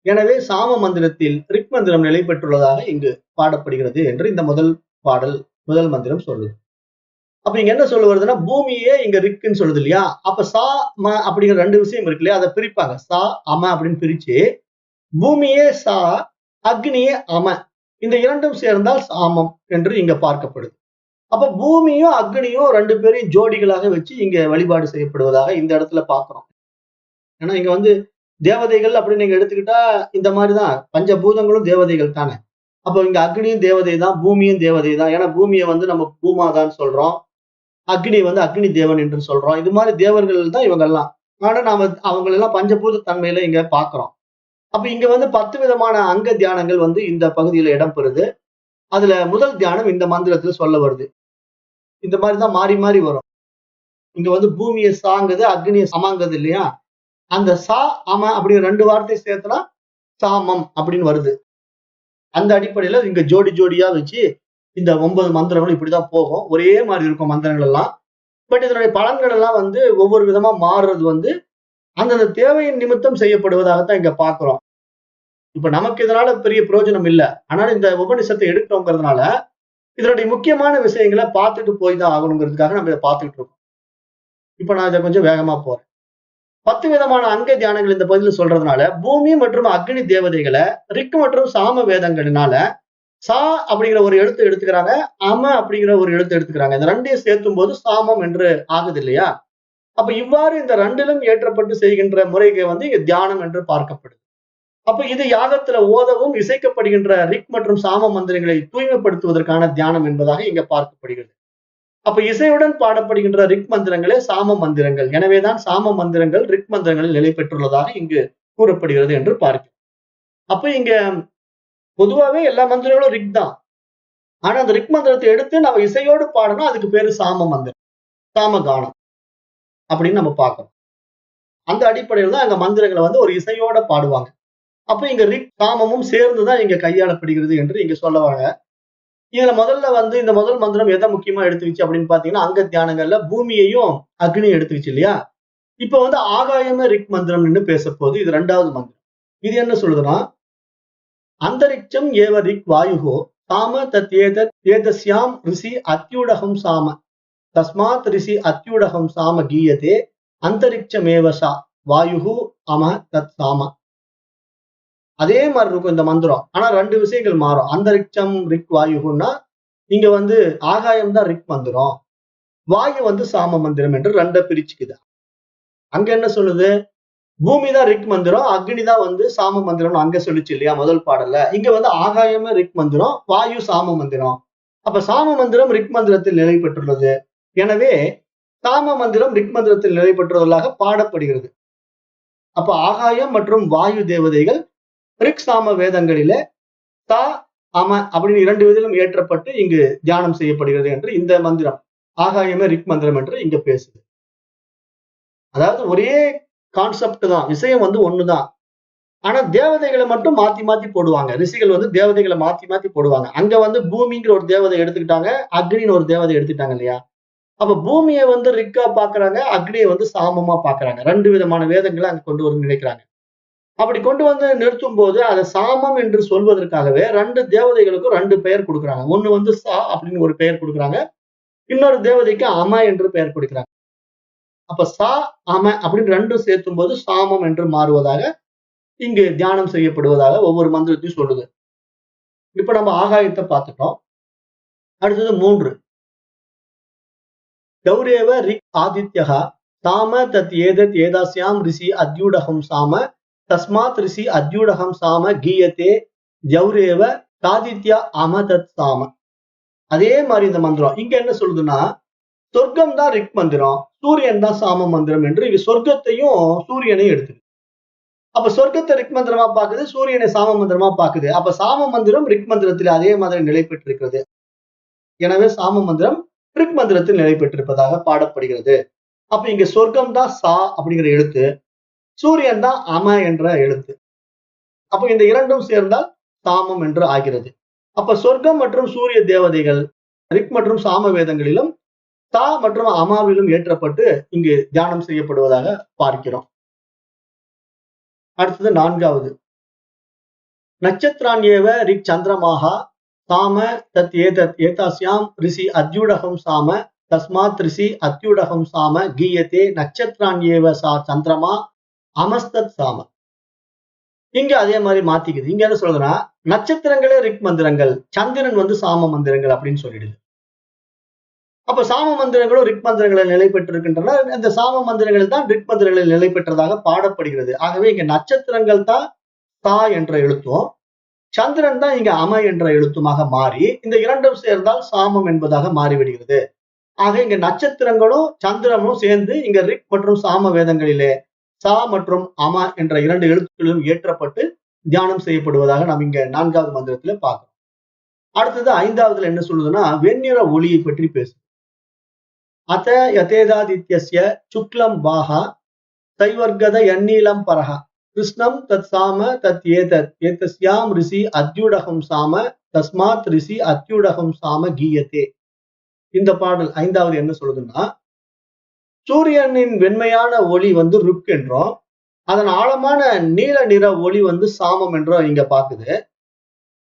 எனவே சாம மந்திரத்தில் ரிக் மந்திரம் நிலை பெற்றுள்ளதாக இங்கு பாடப்படுகிறது என்று இந்த முதல் மந்திரம் சொல்லுது. அப்ப இங்க என்ன சொல்ல வருதுன்னா, பூமியே இங்க ரிக்குன்னு சொல்லுது இல்லையா? அப்ப சா ம அப்படிங்கிற 2 விஷயம் இருக்கு இல்லையா? அதை பிரிப்பாங்க. சா அம அப்படின்னு பிரிச்சு பூமியே சா, அக்னியே அம, இந்த 2ம் சேர்ந்தால் சாமம் என்று இங்க பார்க்கப்படுது. அப்ப பூமியும் அக்னியும் 2 பேரையும் ஜோடிகளாக வச்சு இங்க வழிபாடு செய்யப்படுவதாக இந்த இடத்துல பார்க்கிறோம். ஏன்னா இங்க வந்து தேவதைகள் அப்படின்னு நீங்க எடுத்துக்கிட்டா இந்த மாதிரிதான் பஞ்சபூதங்களும் தேவதைகள் தானே. அப்ப இங்க அக்னியும் தேவதை தான், பூமியும் தேவதை தான். ஏன்னா பூமியை வந்து நம்ம பூமாதான் சொல்றோம், அக்னி வந்து அக்னி தேவன் என்று சொல்றோம். இது மாதிரி தேவர்கள் தான் இவங்க எல்லாம். ஆனா நாம அவங்களெல்லாம் பஞ்சபூத தன்மையில இங்க பாக்குறோம். அப்ப இங்க வந்து 10 விதமான அங்க தியானங்கள் வந்து இந்த பகுதியில இடம் பெறுது. அதுல முதல் தியானம் இந்த மந்திரத்துல சொல்ல வருது. இந்த மாதிரிதான் மாறி மாறி வரும். இங்க வந்து பூமியை சாங்குது, அக்னியை சமாங்குது இல்லையா? அந்த சா அம அப்படிங்கிற 2 வார்த்தை சேர்த்தனா சாமம் அப்படின்னு வருது. அந்த அடிப்படையில இங்க ஜோடி ஜோடியா வச்சு இந்த 9 மந்திரங்களும் இப்படிதான் போகும். ஒரே மாதிரி இருக்கும் மந்திரங்கள் எல்லாம். பட் இதனுடைய பலன்கள் எல்லாம் வந்து ஒவ்வொரு விதமா மாறுறது வந்து அந்தந்த தேவையின் நிமித்தம் செய்யப்படுவதாகத்தான் இங்க பார்க்கிறோம். இப்ப நமக்கு இதனால பெரிய பிரயோஜனம் இல்ல. ஆனால் இந்த உபநிஷத்தை எடுக்கிறோங்கிறதுனால இதனுடைய முக்கியமான விஷயங்களை பார்த்துட்டு போய் தான் ஆகணுங்கிறதுக்காக நம்ம இதை பார்த்துட்டு இருக்கோம். இப்ப நான் இதை கொஞ்சம் வேகமா போறேன். 10 விதமான அங்க தியானங்கள் இந்த பகுதியில சொல்றதுனால பூமி மற்றும் அக்னி தேவதைகளை ரிக் மற்றும் சாம வேதங்களினால சா அப்படிங்கிற ஒரு எழுத்து எடுத்துக்கிறாங்க, அம அப்படிங்கிற ஒரு எழுத்து எடுத்துக்கிறாங்க. இந்த 2ஐயும் சேர்த்தும் போது சாமம் என்று ஆகுது இல்லையா? அப்ப இவ்வாறு இந்த 2லும் ஏற்றப்பட்டு செய்கின்ற முறைக்கு வந்து இங்க தியானம் என்று பார்க்கப்படுது. அப்ப இது யாகத்துல ஓதவும் இசைக்கப்படுகின்ற ரிக் மற்றும் சாம மந்திரங்களை தூய்மைப்படுத்துவதற்கான தியானம் என்பதாக இங்க பார்க்கப்படுகிறது. அப்ப இசையுடன் பாடப்படுகின்ற ரிக் மந்திரங்களே சாம மந்திரங்கள். எனவேதான் சாம மந்திரங்கள் ரிக் மந்திரங்களில் நிலை பெற்றுள்ளதாக இங்கு கூறப்படுகிறது என்று பார்க்கிறோம். அப்ப இங்க பொதுவாவே எல்லா மந்திரங்களும் ரிக் தான். ஆனா அந்த ரிக் மந்திரத்தை எடுத்து நம்ம இசையோடு பாடணும், அதுக்கு பேரு சாம மந்திரம், சாம கானம் அப்படின்னு நம்ம பார்க்கணும். அந்த அடிப்படையில் தான் அங்க மந்திரங்களை வந்து ஒரு இசையோட பாடுவாங்க. அப்ப இங்க ரிக் சாமமும் சேர்ந்துதான் இங்க கையாளப்படுகிறது என்று இங்க சொல்ல வராங்க. இதுல முதல்ல வந்து இந்த முதல் மந்திரம் எதை முக்கியமா எடுத்துக்கிச்சு அப்படின்னு பாத்தீங்கன்னா, அங்க தியானங்கள்ல பூமியையும் அக்னியும் எடுத்துக்கிச்சு இல்லையா? இப்ப வந்து ஆகாயமே ரிக் மந்திரம்னு பேச போது இது 2வது மந்திரம். இது என்ன சொல்லுதுன்னா, அந்தரிக்ஷம் ஏவ ரிக் வாயுகோ சாம தத் ஏதஸ்யாம் ரிஷி அத்யூடகம் சாம தஸ்மாத் ரிஷி அத்யூடகம் சாம கீயதே அந்தரிக்ஷமேவ சா வாயுகு அம தத் சாம. அதே மாதிரி இருக்கும் இந்த மந்திரம். ஆனா 2 விஷயங்கள் மாறும். அந்தரிக்ஷம் ரிக் வாயுகுன்னா இங்க வந்து ஆகாயம் தான் ரிக் மந்திரம், வாயு வந்து சாம மந்திரம் என்று 2 பிரிச்சுக்குது. அங்க என்ன சொல்லுது? பூமி தான் ரிக் மந்திரம், அக்னி தான் வந்து சாம மந்திரம்னு அங்க சொல்லிச்சு இல்லையா முதல் பாடல்ல? இங்க வந்து ஆகாயமே ரிக் மந்திரம், வாயு சாம மந்திரம். அப்ப சாம மந்திரம் ரிக் மந்திரத்தில் நிலை பெற்றுள்ளது. எனவே சாம மந்திரம் ரிக் மந்திரத்தில் நிலை பெற்றுள்ளதாக பாடப்படுகிறது. அப்ப ஆகாயம் மற்றும் வாயு தேவதைகள் ரிக் சாம வேதங்களிலே சா அம அப்படின்னு 2 விதிலும் ஏற்றப்பட்டு இங்கு தியானம் செய்யப்படுகிறது என்று இந்த மந்திரம் ஆகாயமே ரிக் மந்திரம் என்று இங்க பேசுது. அதாவது ஒரே கான்செப்ட் தான், விஷயம் வந்து ஒண்ணுதான். ஆனா தேவதைகளை மட்டும் மாத்தி மாத்தி போடுவாங்க. ரிஷிகள் வந்து தேவதைகளை மாத்தி மாத்தி போடுவாங்க. அங்க வந்து பூமிங்கிற ஒரு தேவதை எடுத்துக்கிட்டாங்க, அக்னின்னு ஒரு தேவதை எடுத்துக்கிட்டாங்க இல்லையா? அப்ப பூமியை வந்து ரிக்கா பாக்குறாங்க, அக்னியை வந்து சாமமா பாக்குறாங்க. 2 விதமான வேதங்களை அங்க கொண்டு வந்து நினைக்கிறாங்க. அப்படி கொண்டு வந்து நிறுத்தும் போது அதை சாமம் என்று சொல்வதற்காகவே 2 தேவதைகளுக்கும் 2 பெயர் கொடுக்குறாங்க. ஒண்ணு வந்து சா அப்படின்னு ஒரு பெயர் கொடுக்குறாங்க. இன்னொரு தேவதைக்கு அம என்று பெயர் கொடுக்கிறாங்க. அப்ப சா, அம அப்படின்னு 2ம் சேர்த்தும் போது சாமம் என்று மாறுவதாக இங்கு தியானம் செய்யப்படுவதாக ஒவ்வொரு மந்திரத்தையும் சொல்லுது. இப்ப நம்ம ஆகாயத்தை பார்த்துட்டோம். அடுத்தது 3. கௌரேவ ரிக் ஆதித்யஹா சாம தத் ஏதத் ஏதாஸ்யாம் ரிஷி அத்யூடகம் சாம தஸ்மாத் ரிஷி அத்யூடகம் சாம கீயத்தே ஜௌரேவ தாதித்யா அம தத் சாம. அதே மாதிரி இந்த மந்திரம் இங்க என்ன சொல்லுதுன்னா, சொர்க்கம் தான் ரிக் மந்திரம், சூரியன் தான் சாம மந்திரம் என்று இது சொர்க்கத்தையும் சூரியனையும் எடுத்துது. அப்ப சொர்க்கத்தை ரிக் மந்திரமா பாக்குது, சூரியனை சாம மந்திரமா பாக்குது. அப்ப சாம மந்திரம் ரிக் மந்திரத்தில் அதே மாதிரி நிலை பெற்றிருக்கிறது. எனவே சாம மந்திரம் ரிக் மந்திரத்தில் நிலை பெற்றிருப்பதாக பாடப்படுகிறது. அப்ப இங்க சொர்க்கம் தான் சா அப்படிங்கிற எழுத்து, சூரியன் தான் அம என்ற எழுத்து. அப்ப இந்த இரண்டும் சேர்ந்தால் சாமம் என்று ஆகிறது. அப்ப சொர்க்கம் மற்றும் சூரிய தேவதைகள் ரிக் மற்றும் சாம வேதங்களிலும் தா மற்றும் அமாவிலும் ஏற்றப்பட்டு இங்கு தியானம் செய்யப்படுவதாக பார்க்கிறோம். அடுத்தது 4வது. நட்சத்திரான்யேவ ரிக் சந்திரமாகா சாம தத் ஏதத் ஏதாஸ்யாம் ரிஷி அத்யூடகம் சாம தஸ்மாத் ரிஷி அத்யூடகம் சாம கீயத்தே நட்சத்திரான்யேவ சா சந்திரமா அமஸ்தத் சாம. இங்க அதே மாதிரி மாத்திக்குது. இங்க என்ன சொல்றதுன்னா, நட்சத்திரங்களே ரிக் மந்திரங்கள், சந்திரன் வந்து சாம மந்திரங்கள் அப்படின்னு சொல்லிடுது. அப்ப சாம மந்திரங்களும் ரிக் மந்திரங்களில் நிலை பெற்றிருக்கின்றன. இந்த சாம மந்திரங்கள் தான் ரிக் மந்திரங்களில் நிலை பெற்றதாக பாடப்படுகிறது. ஆகவே இங்க நட்சத்திரங்கள் தான் தா என்ற எழுத்தும், சந்திரன் தான் இங்க அம என்ற எழுத்துமாக மாறி இந்த இரண்டும் சேர்ந்தால் சாமம் என்பதாக மாறிவிடுகிறது. ஆக இங்க நட்சத்திரங்களும் சந்திரனும் சேர்ந்து இங்க ரிக் மற்றும் சாம வேதங்களிலே சா மற்றும் அம என்ற 2 எழுத்துக்களும் ஏற்றப்பட்டு தியானம் செய்யப்படுவதாக நாம் இங்க 4வது மந்திரத்துல பார்க்கிறோம். அடுத்தது 5வதுல என்ன சொல்லுதுன்னா, வெண்ணிற ஒளியை பற்றி பேசு. அத யதேதாதித்யஸ்ய சுக்லம் பாஹா தைவர்கத யன்னீலம் பரஹ கிருஷ்ணம் தத் சாம தத் ஏதத் ஏதஸ்யாம் ரிஷி அத்யூடகம் சாம தஸ்மாத் ரிஷி அத்யூடகம் சாம கீயத்தே. இந்த பாடல் 5வது என்ன சொல்லுதுன்னா, சூரியனின் வெண்மையான ஒளி வந்து ருக் என்றும், அதன் ஆழமான நீல நிற ஒளி வந்து சாமம் என்றும் இங்க பாக்குது.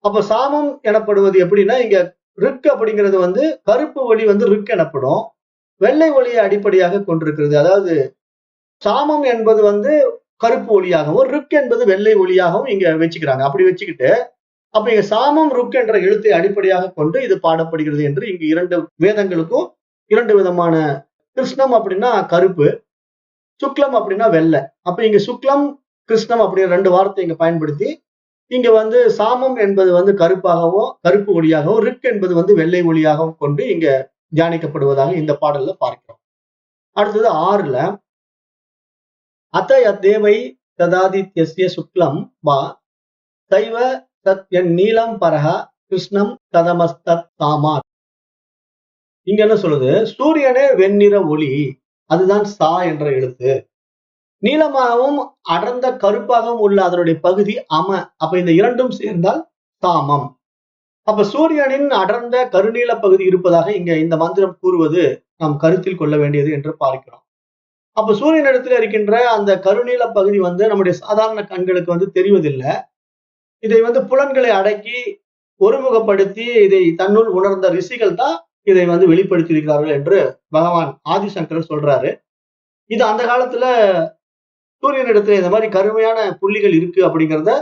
அப்ப சாமம் எனப்படுவது எப்படின்னா, இங்க ரிக் அப்படிங்கிறது வந்து கருப்பு ஒளி வந்து ரிக் எனப்படும், வெள்ளை ஒளியை அடிப்படையாக கொண்டிருக்கிறது. அதாவது சாமம் என்பது வந்து கருப்பு ஒளியாகவும், ருக் என்பது வெள்ளை ஒளியாகவும் இங்க வச்சுக்கிறாங்க. அப்படி வச்சுக்கிட்டு அப்ப இங்க சாமம் ருக் என்ற எழுத்தை அடிப்படையாக கொண்டு இது பாடப்படுகிறது என்று இங்கு 2 வேதங்களுக்கும் 2 விதமான, கிருஷ்ணம் அப்படின்னா கருப்பு, சுக்லம் அப்படின்னா வெள்ளை. அப்ப இங்க சுக்லம் கிருஷ்ணம் அப்படிங்கிற 2 வார்த்தை இங்க பயன்படுத்தி இங்க வந்து சாமம் என்பது வந்து கருப்பாகவும் கருப்பு ஒளியாகவும், ரிக் என்பது வந்து வெள்ளை ஒளியாகவும் கொண்டு இங்க தியானிக்கப்படுவதாக இந்த பாடல்ல பார்க்கிறோம். அடுத்தது 6ல அத யத்தேவை ததாதித்யஸ்ய சுக்லம் வா தைவ தத் என் நீலம் பரஹ கிருஷ்ணம் ததமஸ்தத் சாமாத். இங்க என்ன சொல்லுது, சூரியனே வெண்ணிற ஒளி, அதுதான் சா என்ற எழுத்து. நீளமாகவும் அடர்ந்த கருப்பாகவும் உள்ள அதனுடைய பகுதி அம. அப்ப இந்த இரண்டும் சேர்ந்தால் சாமம். அப்ப சூரியனின் அடர்ந்த கருநீல பகுதி இருப்பதாக இங்க இந்த மந்திரம் கூறுவது நாம் கருத்தில் கொள்ள வேண்டியது என்று பார்க்கிறோம். அப்ப சூரியனிடத்தில் இருக்கின்ற அந்த கருநீல பகுதி வந்து நம்முடைய சாதாரண கண்களுக்கு வந்து தெரிவதில்லை. இதை வந்து புலன்களை அடக்கி ஒருமுகப்படுத்தி இதை தன்னுள் உணர்ந்த ரிஷிகள் தான் இதை வந்து வெளிப்படுத்தி இருக்கிறார்கள் என்று பகவான் ஆதிசங்கரர் சொல்றாரு. இது அந்த காலத்துல சூரியனிடத்துல இந்த மாதிரி கருமையான புள்ளிகள் இருக்கு அப்படிங்கிறத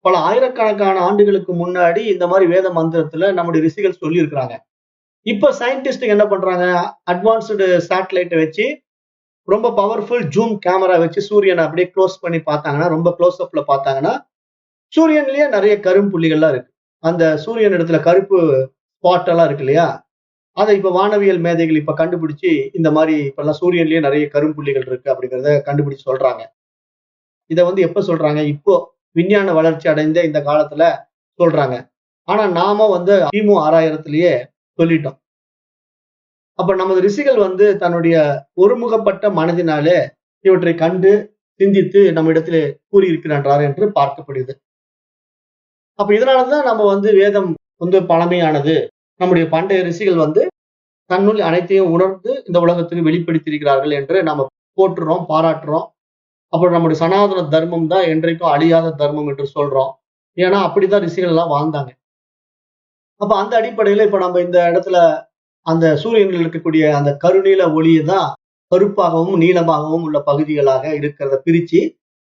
பல ஆயிரக்கணக்கான ஆண்டுகளுக்கு முன்னாடி இந்த மாதிரி வேத மந்திரத்துல நம்முடைய ரிஷிகள் சொல்லி இருக்கிறாங்க. இப்ப சயின்டிஸ்ட் என்ன பண்றாங்க, அட்வான்ஸ்டு சேட்டலைட்டை வச்சு ரொம்ப பவர்ஃபுல் ஜூம் கேமரா வச்சு சூரியனை அப்படியே க்ளோஸ் பண்ணி பார்த்தாங்கன்னா, ரொம்ப க்ளோஸ் அப்ல பார்த்தாங்கன்னா சூரியன்லயே நிறைய கரும்புள்ளிகள்லாம் இருக்கு. அந்த சூரியன் இடத்துல கருப்பு ஸ்பாட் எல்லாம் இருக்கு இல்லையா, அதை இப்ப வானவியல் மேதைகள் இப்ப கண்டுபிடிச்சு இந்த மாதிரி இப்பெல்லாம் சூரியன்லயே நிறைய கரும்புள்ளிகள் இருக்கு அப்படிங்கிறத கண்டுபிடிச்சு சொல்றாங்க. இதை வந்து எப்ப சொல்றாங்க, இப்போ விஞ்ஞான வளர்ச்சி அடைந்த இந்த காலத்துல சொல்றாங்க. ஆனா நாம வந்து கிமு 6000த்திலேயே சொல்லிட்டோம். அப்ப நமது ரிஷிகள் வந்து தன்னுடைய ஒருமுகப்பட்ட மனதினாலே இவற்றை கண்டு சிந்தித்து நம்ம இடத்துல கூறியிருக்கிறார் என்று பார்க்கப்படுது. அப்ப இதனாலதான் நம்ம வந்து வேதம் வந்து பழமையானது. நம்முடைய பண்டைய ரிஷிகள் வந்து தன்னுள் அனைத்தையும் உணர்ந்து இந்த உலகத்துக்கு வெளிப்படுத்தியிருக்கிறார்கள் என்று நாம போற்றுறோம், பாராட்டுறோம். அப்புறம் நம்முடைய சனாதன தர்மம் தான் என்றைக்கும் அழியாத தர்மம் என்று சொல்றோம். ஏன்னா அப்படிதான் ரிஷிகள் எல்லாம் வாழ்ந்தாங்க. அப்ப அந்த அடிப்படையில இப்ப நம்ம இந்த இடத்துல அந்த சூரியனில் இருக்கக்கூடிய அந்த கருநீல ஒளியை தான் கருப்பாகவும் நீளமாகவும் உள்ள பகுதிகளாக இருக்கிறத பிரிச்சு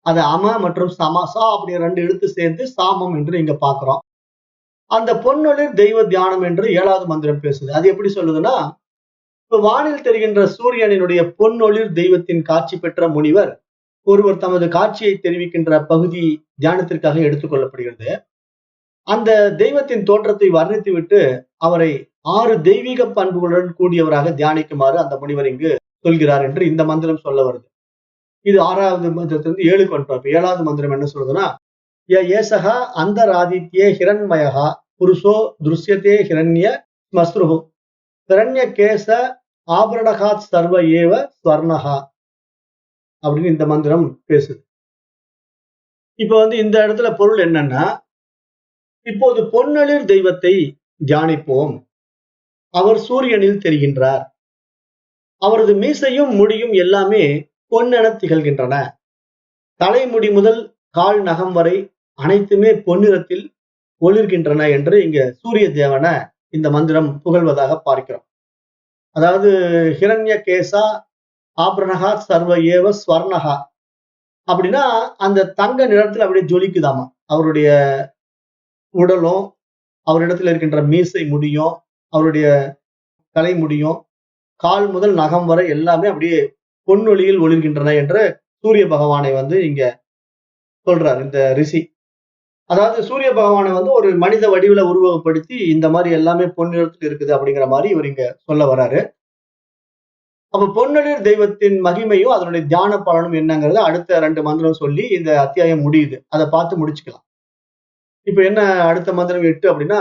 அதை அம மற்றும் சமசா அப்படி 2 எழுத்து சேர்த்து சாமம் என்று இங்க பாக்குறோம். அந்த பொன்னொளிர் தெய்வ தியானம் என்று 7வது மந்திரம் பேசுது. அது எப்படி சொல்லுதுன்னா, இப்ப வானில் தெரிகின்ற சூரியனினுடைய பொன்னொளிர் தெய்வத்தின் காட்சி பெற்ற முனிவர் ஒருவர் தமது காட்சியை தெரிவிக்கின்ற பகுதி தியானத்திற்காக எடுத்துக் கொள்ளப்படுகிறது. அந்த தெய்வத்தின் தோற்றத்தை வர்ணித்துவிட்டு அவரை 6 தெய்வீக பண்புகளுடன் கூடியவராக தியானிக்குமாறு அந்த முனிவர் இங்கு சொல்கிறார் என்று இந்த மந்திரம் சொல்ல வருது. இது 6வது மந்திரத்திலிருந்து 7க்கு வந்துட்டோம். இப்ப 7வது மந்திரம் என்ன சொல்றதுன்னா, ஏசகா அந்தராதித்யே ஹிரண்மயகா புருஷோ துருஷ்யதே ஹிரண்ய ஸ்மஸ்ருஹு ஹிரண்ய கேச ஆபரணகாத் சர்வ ஏவ ஸ்வர்ணஹா அப்படின்னு இந்த மந்திரம் பேசுது. இப்ப இந்த இடத்துல பொருள் என்னன்னா, இப்போது பொன்னொளிர் தெய்வத்தை தியானிப்போம். அவர் சூரியனில் தெரிகின்றார். அவரது மீசையும் முடியும் எல்லாமே பொன்னென திகழ்கின்றன. தலைமுடி முதல் கால் நகம் வரை அனைத்துமே பொன்னிறத்தில் ஒளிர்கின்றன என்று இங்க சூரிய தேவனை இந்த மந்திரம் புகழ்வதாக பார்க்கிறோம். அதாவது ஹிரண்ய கேசா ஆபரணகா சர்வ ஏவ ஸ்வர்ணகா அப்படின்னா அந்த தங்க நிறத்தில் அப்படியே ஜொலிக்குதாமா. அவருடைய உடலும் அவரிடத்துல இருக்கின்ற மீசை முடியும், அவருடைய தலைமுடியும், கால் முதல் நகம் வரை எல்லாமே அப்படியே பொன்னொளியில் ஒளிர்கின்றன என்று சூரிய பகவானை இங்க சொல்றார் இந்த ரிஷி. அதாவது சூரிய பகவானை ஒரு மனித வடிவில உருவகப்படுத்தி இந்த மாதிரி எல்லாமே பொன்னிறத்தில் இருக்குது அப்படிங்கிற மாதிரி இவர் இங்க சொல்ல வர்றாரு. அப்ப பொன்னொளிர் தெய்வத்தின் மகிமையும் அதனுடைய தியான பலனும் என்னங்கிறத அடுத்த 2 மந்திரம் சொல்லி இந்த அத்தியாயம் முடியுது. அதை பார்த்து முடிச்சுக்கலாம். இப்ப என்ன அடுத்த மந்திரம் 8 அப்படின்னா,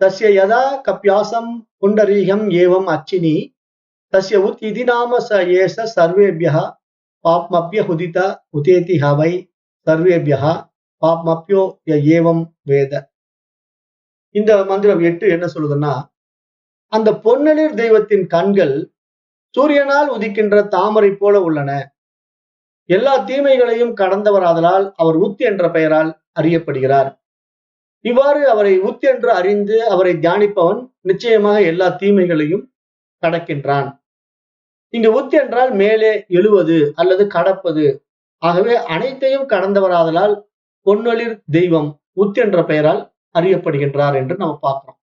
தஸ்ய யதா கப்யாசம் புண்டரீகம் ஏவம் அச்சினி தஸ்ய உத் இதி நாம ச ஏச சர்வேபியஹ பாப்மப்ய ஹுதித உதேதி ஹவை சர்வேபியஹ பாப்மப்யோ ஏவம் வேத. இந்த மந்திரம் 8 என்ன சொல்லுதுன்னா, அந்த பொன்னொளிர் தெய்வத்தின் கண்கள் சூரியனால் உதிக்கின்ற தாமரை போல உள்ளன. எல்லா தீமைகளையும் கடந்தவராதலால் அவர் உத் என்ற பெயரால் அறியப்படுகிறார். இவ்வாறு அவரை உத் என்று அறிந்து அவரை தியானிப்பவன் நிச்சயமாக எல்லா தீமைகளையும் கடக்கின்றான். இங்கு உத் என்றால் மேலே எழுவது அல்லது கடப்பது. ஆகவே அனைத்தையும் கடந்தவராதலால் பொன்னொளிர் தெய்வம் உத் என்ற பெயரால் அறியப்படுகின்றார் என்று நம்ம பார்க்கிறோம்.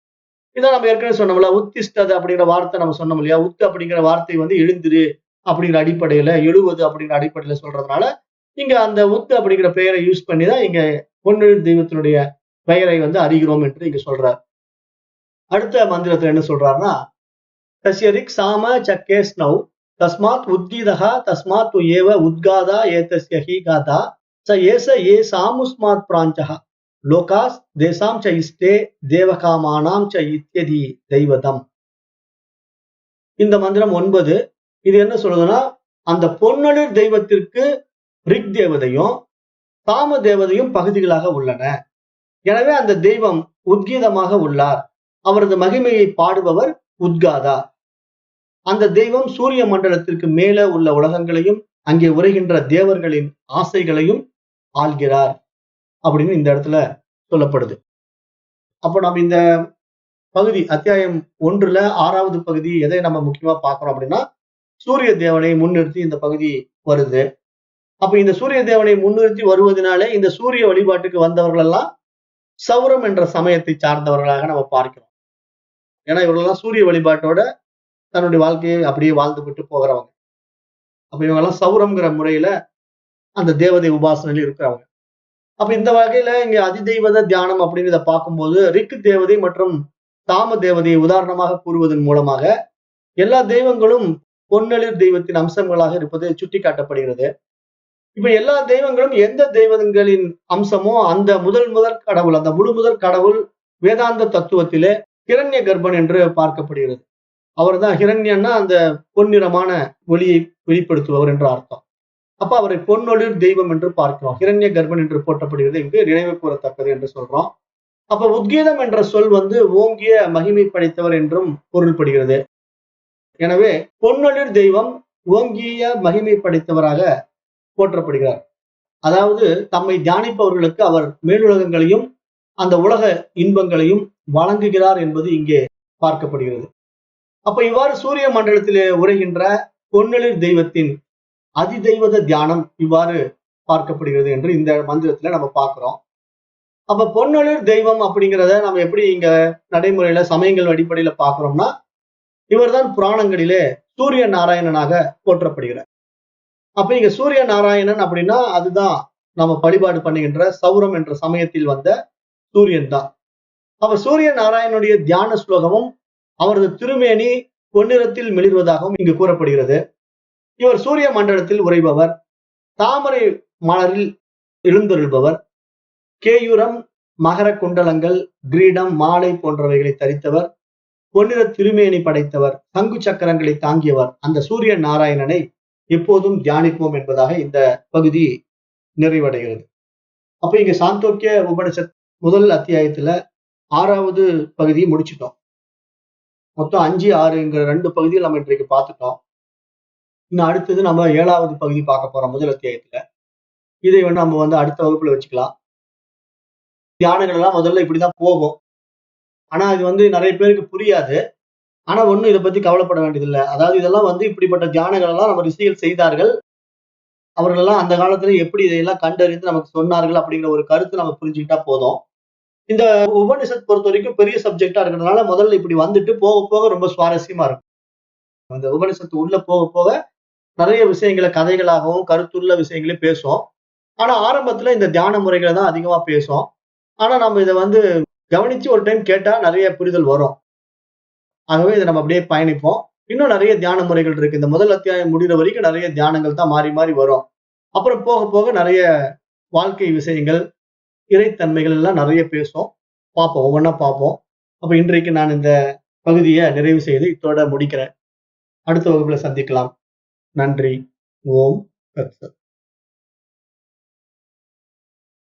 இதான் நம்ம ஏற்கனவே சொன்னோம்ல, உத்திஷ்டது அப்படிங்கிற வார்த்தை நம்ம சொன்னோம் இல்லையா. உத் அப்படிங்கிற வார்த்தை எழுந்திரு அப்படிங்கிற அடிப்படையில, எழுவது அப்படிங்கிற அடிப்படையில சொல்றதுனால இங்க அந்த உத் அப்படிங்கிற பெயரை யூஸ் பண்ணி தான் இங்க பொன்னொளிர் தெய்வத்தினுடைய பெயரை அறிகிறோம் என்று இங்க சொல்றார். அடுத்த மந்திரத்துல என்ன சொல்றாருன்னா, தஸ்ய ரிக் சாம சக்கே ஸ்னௌ தஸ்மாத் உத்கீதஹா தஸ்மாத் ஏவ உத்காதா ஏதஸ்ய ஹி காதா ச ஏச ஏ சாமுஸ்மாத் பிராஞ்சஹ லோகாஸ் தேசாம் ச இஸ்தே தேவகாமானாம் ச இத்யதி தெய்வதம். இந்த மந்திரம் 9. இது என்ன சொல்லுதுன்னா, அந்த பொன்னொளிர் தெய்வத்திற்கு ரிக் தேவதையும் சாம தேவதையும் பகுதிகளாக உள்ளன. எனவே அந்த தெய்வம் உத்கீதமாக உள்ளார். அவரது மகிமையை பாடுபவர் உத்காதா. அந்த தெய்வம் சூரிய மண்டலத்திற்கு மேலே உள்ள உலகங்களையும் அங்கே உரைகின்ற தேவர்களின் ஆசைகளையும் ஆள்கிறார் அப்படின்னு இந்த இடத்துல சொல்லப்படுது. அப்ப நம்ம இந்த பகுதி அத்தியாயம் 1ல 6வது பகுதி எதை நம்ம முக்கியமா பார்க்கிறோம் அப்படின்னா, சூரிய தேவனை முன்னிறுத்தி இந்த பகுதி வருது. அப்ப இந்த சூரிய தேவனை முன்னிறுத்தி வருவதனாலே இந்த சூரிய வழிபாட்டுக்கு வந்தவர்கள் எல்லாம் சௌரம் என்ற சமயத்தை சார்ந்தவர்களாக நம்ம பார்க்கிறோம். ஏன்னா இவர்களெல்லாம் சூரிய வழிபாட்டோட தன்னுடைய வாழ்க்கையை அப்படியே வாழ்ந்து விட்டு போகிறவங்க. அப்ப இவங்க எல்லாம் சௌரம்ங்கிற முறையில அந்த தேவதை உபாசனையில் இருக்கிறவங்க. அப்ப இந்த வகையில இங்க அதிதெய்வத தியானம் அப்படின்னு இதை பார்க்கும்போது ரிக் தேவதை மற்றும் தாம தேவதையை உதாரணமாக கூறுவதன் மூலமாக எல்லா தெய்வங்களும் பொன்னொளிர் தெய்வத்தின் அம்சங்களாக இருப்பது சுட்டிக்காட்டப்படுகிறது. இப்ப எல்லா தெய்வங்களும் எந்த தெய்வங்களின் அம்சமோ அந்த முதல் கடவுள், அந்த முழு கடவுள் வேதாந்த தத்துவத்திலே ஹிரண்ய கர்ப்பன் என்று பார்க்கப்படுகிறது. அவர் தான் ஹிரண்யன்னா அந்த பொன்னிறமான ஒளியை வெளிப்படுத்துபவர் என்ற அர்த்தம். அப்ப அவரை பொன்னொளிர் தெய்வம் என்று பார்க்கிறோம். ஹிரண்ய கர்ப்பன் என்று போற்றப்படுகிறது. இங்கு நினைவு கூறத்தக்கது என்று சொல்றோம். அப்ப உத்கீதம் என்ற சொல் ஓங்கிய மகிமை படைத்தவர் என்றும் பொருள்படுகிறது. எனவே பொன்னொழிர் தெய்வம் ஓங்கிய மகிமை படைத்தவராக போற்றப்படுகிறார். அதாவது தம்மை தியானிப்பவர்களுக்கு அவர் மேலுலகங்களையும் அந்த உலக இன்பங்களையும் வழங்குகிறார் என்பது இங்கே பார்க்கப்படுகிறது. அப்ப இவ்வாறு சூரிய மண்டலத்திலே உரைகின்ற பொன்னொழிர் தெய்வத்தின் அதிதெய்வத தியானம் இவ்வாறு பார்க்கப்படுகிறது என்று இந்த மந்திரத்துல நம்ம பார்க்கிறோம். அப்ப பொன்னொழிர் தெய்வம் அப்படிங்கிறத நம்ம எப்படி இங்க நடைமுறையில சமயங்கள் அடிப்படையில பார்க்கிறோம்னா, இவர்தான் புராணங்களிலே சூரிய நாராயணனாக போற்றப்படுகிறார். அப்ப இங்க சூரிய நாராயணன் அப்படின்னா அதுதான் நம்ம வழிபாடு பண்ணுகின்ற சௌரம் என்ற சமயத்தில் வந்த சூரியன் தான். அப்ப சூரிய நாராயணனுடைய தியான ஸ்லோகமும் அவரது திருமேனி பொன்னிறத்தில் மிளிர்வதாகவும் இங்கு கூறப்படுகிறது. இவர் சூரிய மண்டலத்தில் உறைபவர், தாமரை மலரில் எழுந்தருள்பவர், கேயூரம், மகர குண்டலங்கள், கிரீடம், மாலை போன்றவைகளை தரித்தவர், பொன்னிற திருமேனி படைத்தவர், சங்கு சக்கரங்களை தாங்கியவர். அந்த சூரிய நாராயணனை எப்போதும் தியானிப்போம் என்பதாக இந்த பகுதி நிறைவடைகிறது. அப்ப இங்க சாந்தோக்கிய உபனிஷத் முதல் அத்தியாயத்துல 6வது பகுதியை முடிச்சிட்டோம். மொத்தம் 5, 6ங்கிற 2 பகுதியில் நம்ம இன்றைக்கு பார்த்துட்டோம். இன்னும் அடுத்தது நம்ம 7வது பகுதி பார்க்க போறோம் முதல் அத்தியாயத்துல. இதை நம்ம அடுத்த வகுப்புல வச்சுக்கலாம். தியானங்கள் எல்லாம் முதல்ல இப்படிதான் போகும். ஆனா இது நிறைய பேருக்கு புரியாது. ஆனா ஒண்ணும் இதை பத்தி கவலைப்பட வேண்டியதில்லை. அதாவது இதெல்லாம் இப்படிப்பட்ட தியானங்கள் எல்லாம் நம்ம ரிஷிகள் செய்தார்கள். அவர்கள் எல்லாம் அந்த காலத்துல எப்படி இதையெல்லாம் கண்டறிந்து நமக்கு சொன்னார்கள் அப்படிங்கிற ஒரு கருத்து நம்ம புரிஞ்சுக்கிட்டா போதும். இந்த உபனிஷத் பொறுத்த வரைக்கும் பெரிய சப்ஜெக்டா இருக்கிறதுனால முதல்ல இப்படி வந்துட்டு போக போக ரொம்ப சுவாரஸ்யமா இருக்கும். அந்த உபனிஷத்து உள்ள போக போக நிறைய விஷயங்களை கதைகளாகவும் கருத்துள்ள விஷயங்களையும் பேசும். ஆனா ஆரம்பத்துல இந்த தியான முறைகளை தான் அதிகமா பேசும். ஆனா நம்ம இதை கவனிச்சு ஒரு டைம் கேட்டா நிறைய புரிதல் வரும். ஆகவே இதை நம்ம அப்படியே பயணிப்போம். இன்னும் நிறைய தியான முறைகள் இருக்கு. இந்த முதல் அத்தியாயம் முடிகிற வரைக்கும் நிறைய தியானங்கள் தான் மாறி மாறி வரும். அப்புறம் போக போக நிறைய வாழ்க்கை விஷயங்கள், இறைத்தன்மைகள் எல்லாம் நிறைய பேசும். பார்ப்போம், ஒவ்வொன்றா பார்ப்போம். அப்ப இன்றைக்கு நான் இந்த பகுதியை நிறைவு செய்து இத்தோட முடிக்கிறேன். அடுத்த வகுப்புல சந்திக்கலாம். நன்றி. ஓம் தத் சத்.